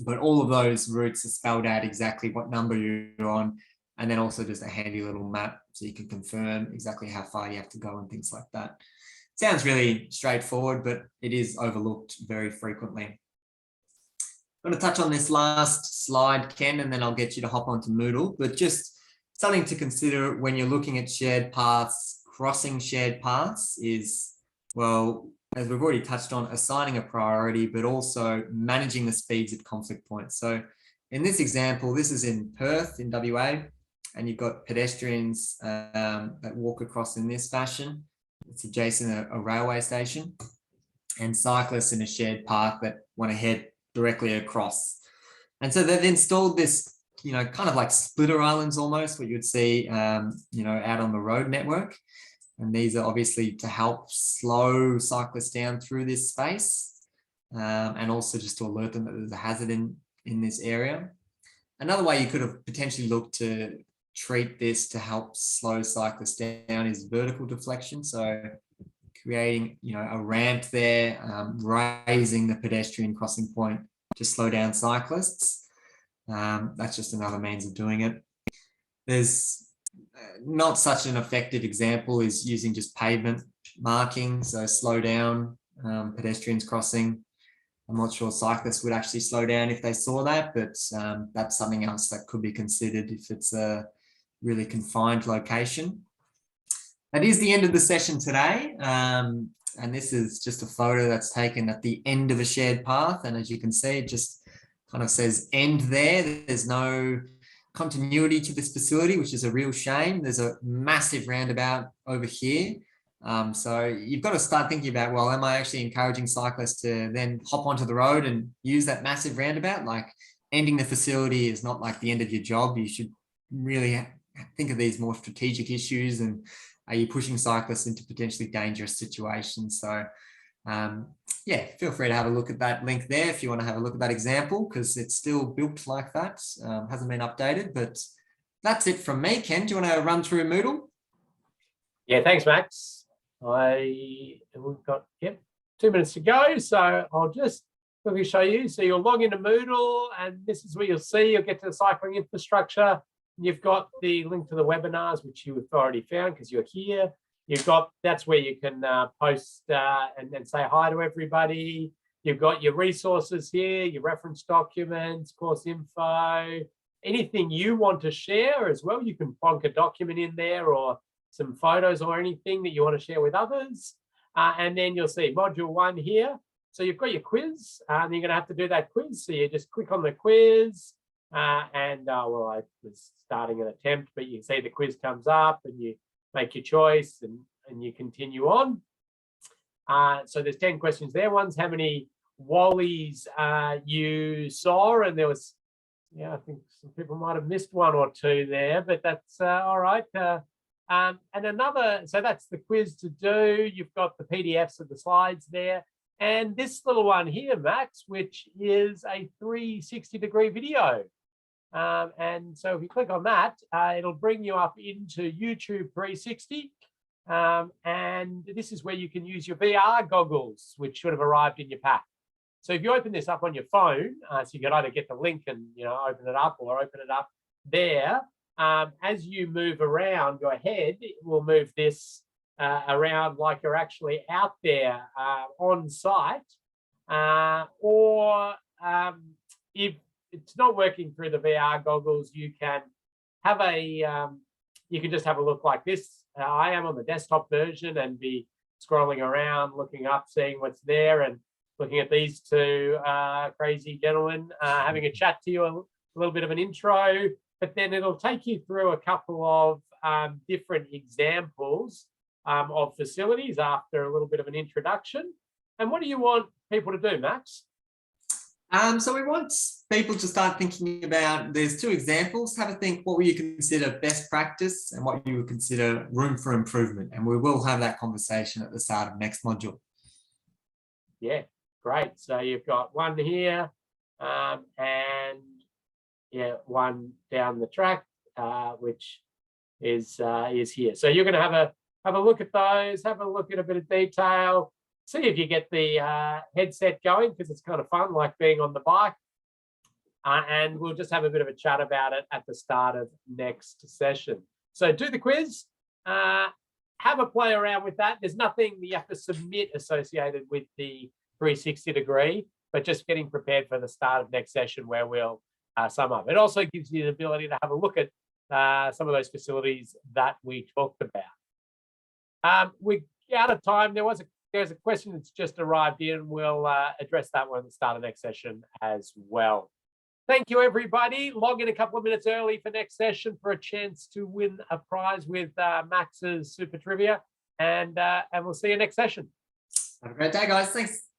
But all of those routes are spelled out exactly what number you're on, and then also just a handy little map so you can confirm exactly how far you have to go and things like that. Sounds really straightforward, but it is overlooked very frequently. I'm going to touch on this last slide, Ken, and then I'll get you to hop onto Moodle. But just something to consider when you're looking at shared paths. Crossing shared paths is, well, as we've already touched on, assigning a priority, but also managing the speeds at conflict points. So in this example, this is in Perth in WA, and you've got pedestrians that walk across in this fashion. It's adjacent a railway station, and cyclists in a shared path that want to head directly across. And so they've installed this, kind of like splitter islands almost, what you would see, out on the road network. And these are obviously to help slow cyclists down through this space, and also just to alert them that there's a hazard in this area. Another way you could have potentially looked to treat this to help slow cyclists down is vertical deflection. So creating, a ramp there, raising the pedestrian crossing point to slow down cyclists. That's just another means of doing it. There's not such an effective example is using just pavement marking, so slow down pedestrians crossing. I'm not sure cyclists would actually slow down if they saw that, but that's something else that could be considered if it's a really confined location. That is the end of the session today. And this is just a photo that's taken at the end of a shared path. And as you can see, it just kind of says end there. There's no continuity to this facility, which is a real shame. There's a massive roundabout over here. So you've got to start thinking about, well, am I actually encouraging cyclists to then hop onto the road and use that massive roundabout? Like, ending the facility is not like the end of your job. You should really think of these more strategic issues, and are you pushing cyclists into potentially dangerous situations? So yeah, feel free to have a look at that link there if you want to have a look at that example, because it's still built like that, hasn't been updated. But that's it from me. Ken, do you want to run through Moodle? Yeah, thanks, Max. We've got 2 minutes to go, so I'll just quickly show you. So you'll log into Moodle, and this is where you'll see, you'll get to the cycling infrastructure. You've got the link to the webinars, which you've already found because you're here. You've got, that's where you can post and say hi to everybody. You've got your resources here, your reference documents, course info, anything you want to share as well. You can plonk a document in there, or some photos, or anything that you want to share with others. And then you'll see module 1 here. So you've got your quiz, and you're going to have to do that quiz. So you just click on the quiz, well, I was starting an attempt, but you can see the quiz comes up, and you make your choice, and you continue on. So there's 10 questions there. One's how many Wallies you saw, and there was, I think some people might have missed 1 or 2 there, but that's all right. And another, so that's the quiz to do. You've got the PDFs of the slides there. And this little one here, Max, which is a 360-degree video. And so if you click on that, it'll bring you up into YouTube 360. And this is where you can use your VR goggles, which should have arrived in your pack. So if you open this up on your phone, so you can either get the link and open it up, or open it up there. As you move around your head, it will move this around like you're actually out there on site. Or if it's not working through the VR goggles, you can have you can just have a look like this. I am on the desktop version, and be scrolling around, looking up, seeing what's there, and looking at these 2 crazy gentlemen having a chat to you, a little bit of an intro. But then it'll take you through a couple of different examples of facilities after a little bit of an introduction. And what do you want people to do, Max? So we want people to start thinking about, there's 2 examples. Have a think, what will you consider best practice and what you would consider room for improvement? And we will have that conversation at the start of next module. Yeah, great. So you've got 1 here, and 1 down the track, which is here. So you're going to have a look at those, have a look at a bit of detail, see if you get the headset going, because it's kind of fun, like being on the bike. And we'll just have a bit of a chat about it at the start of next session. So do the quiz, have a play around with that. There's nothing you have to submit associated with the 360-degree, but just getting prepared for the start of next session, where we'll sum up. It also gives you the ability to have a look at some of those facilities that we talked about. We're out of time. There's a question that's just arrived in. We'll address that one at the start of next session as well. Thank you, everybody. Log in a couple of minutes early for next session for a chance to win a prize with Max's Super Trivia. And we'll see you next session. Have a great day, guys. Thanks.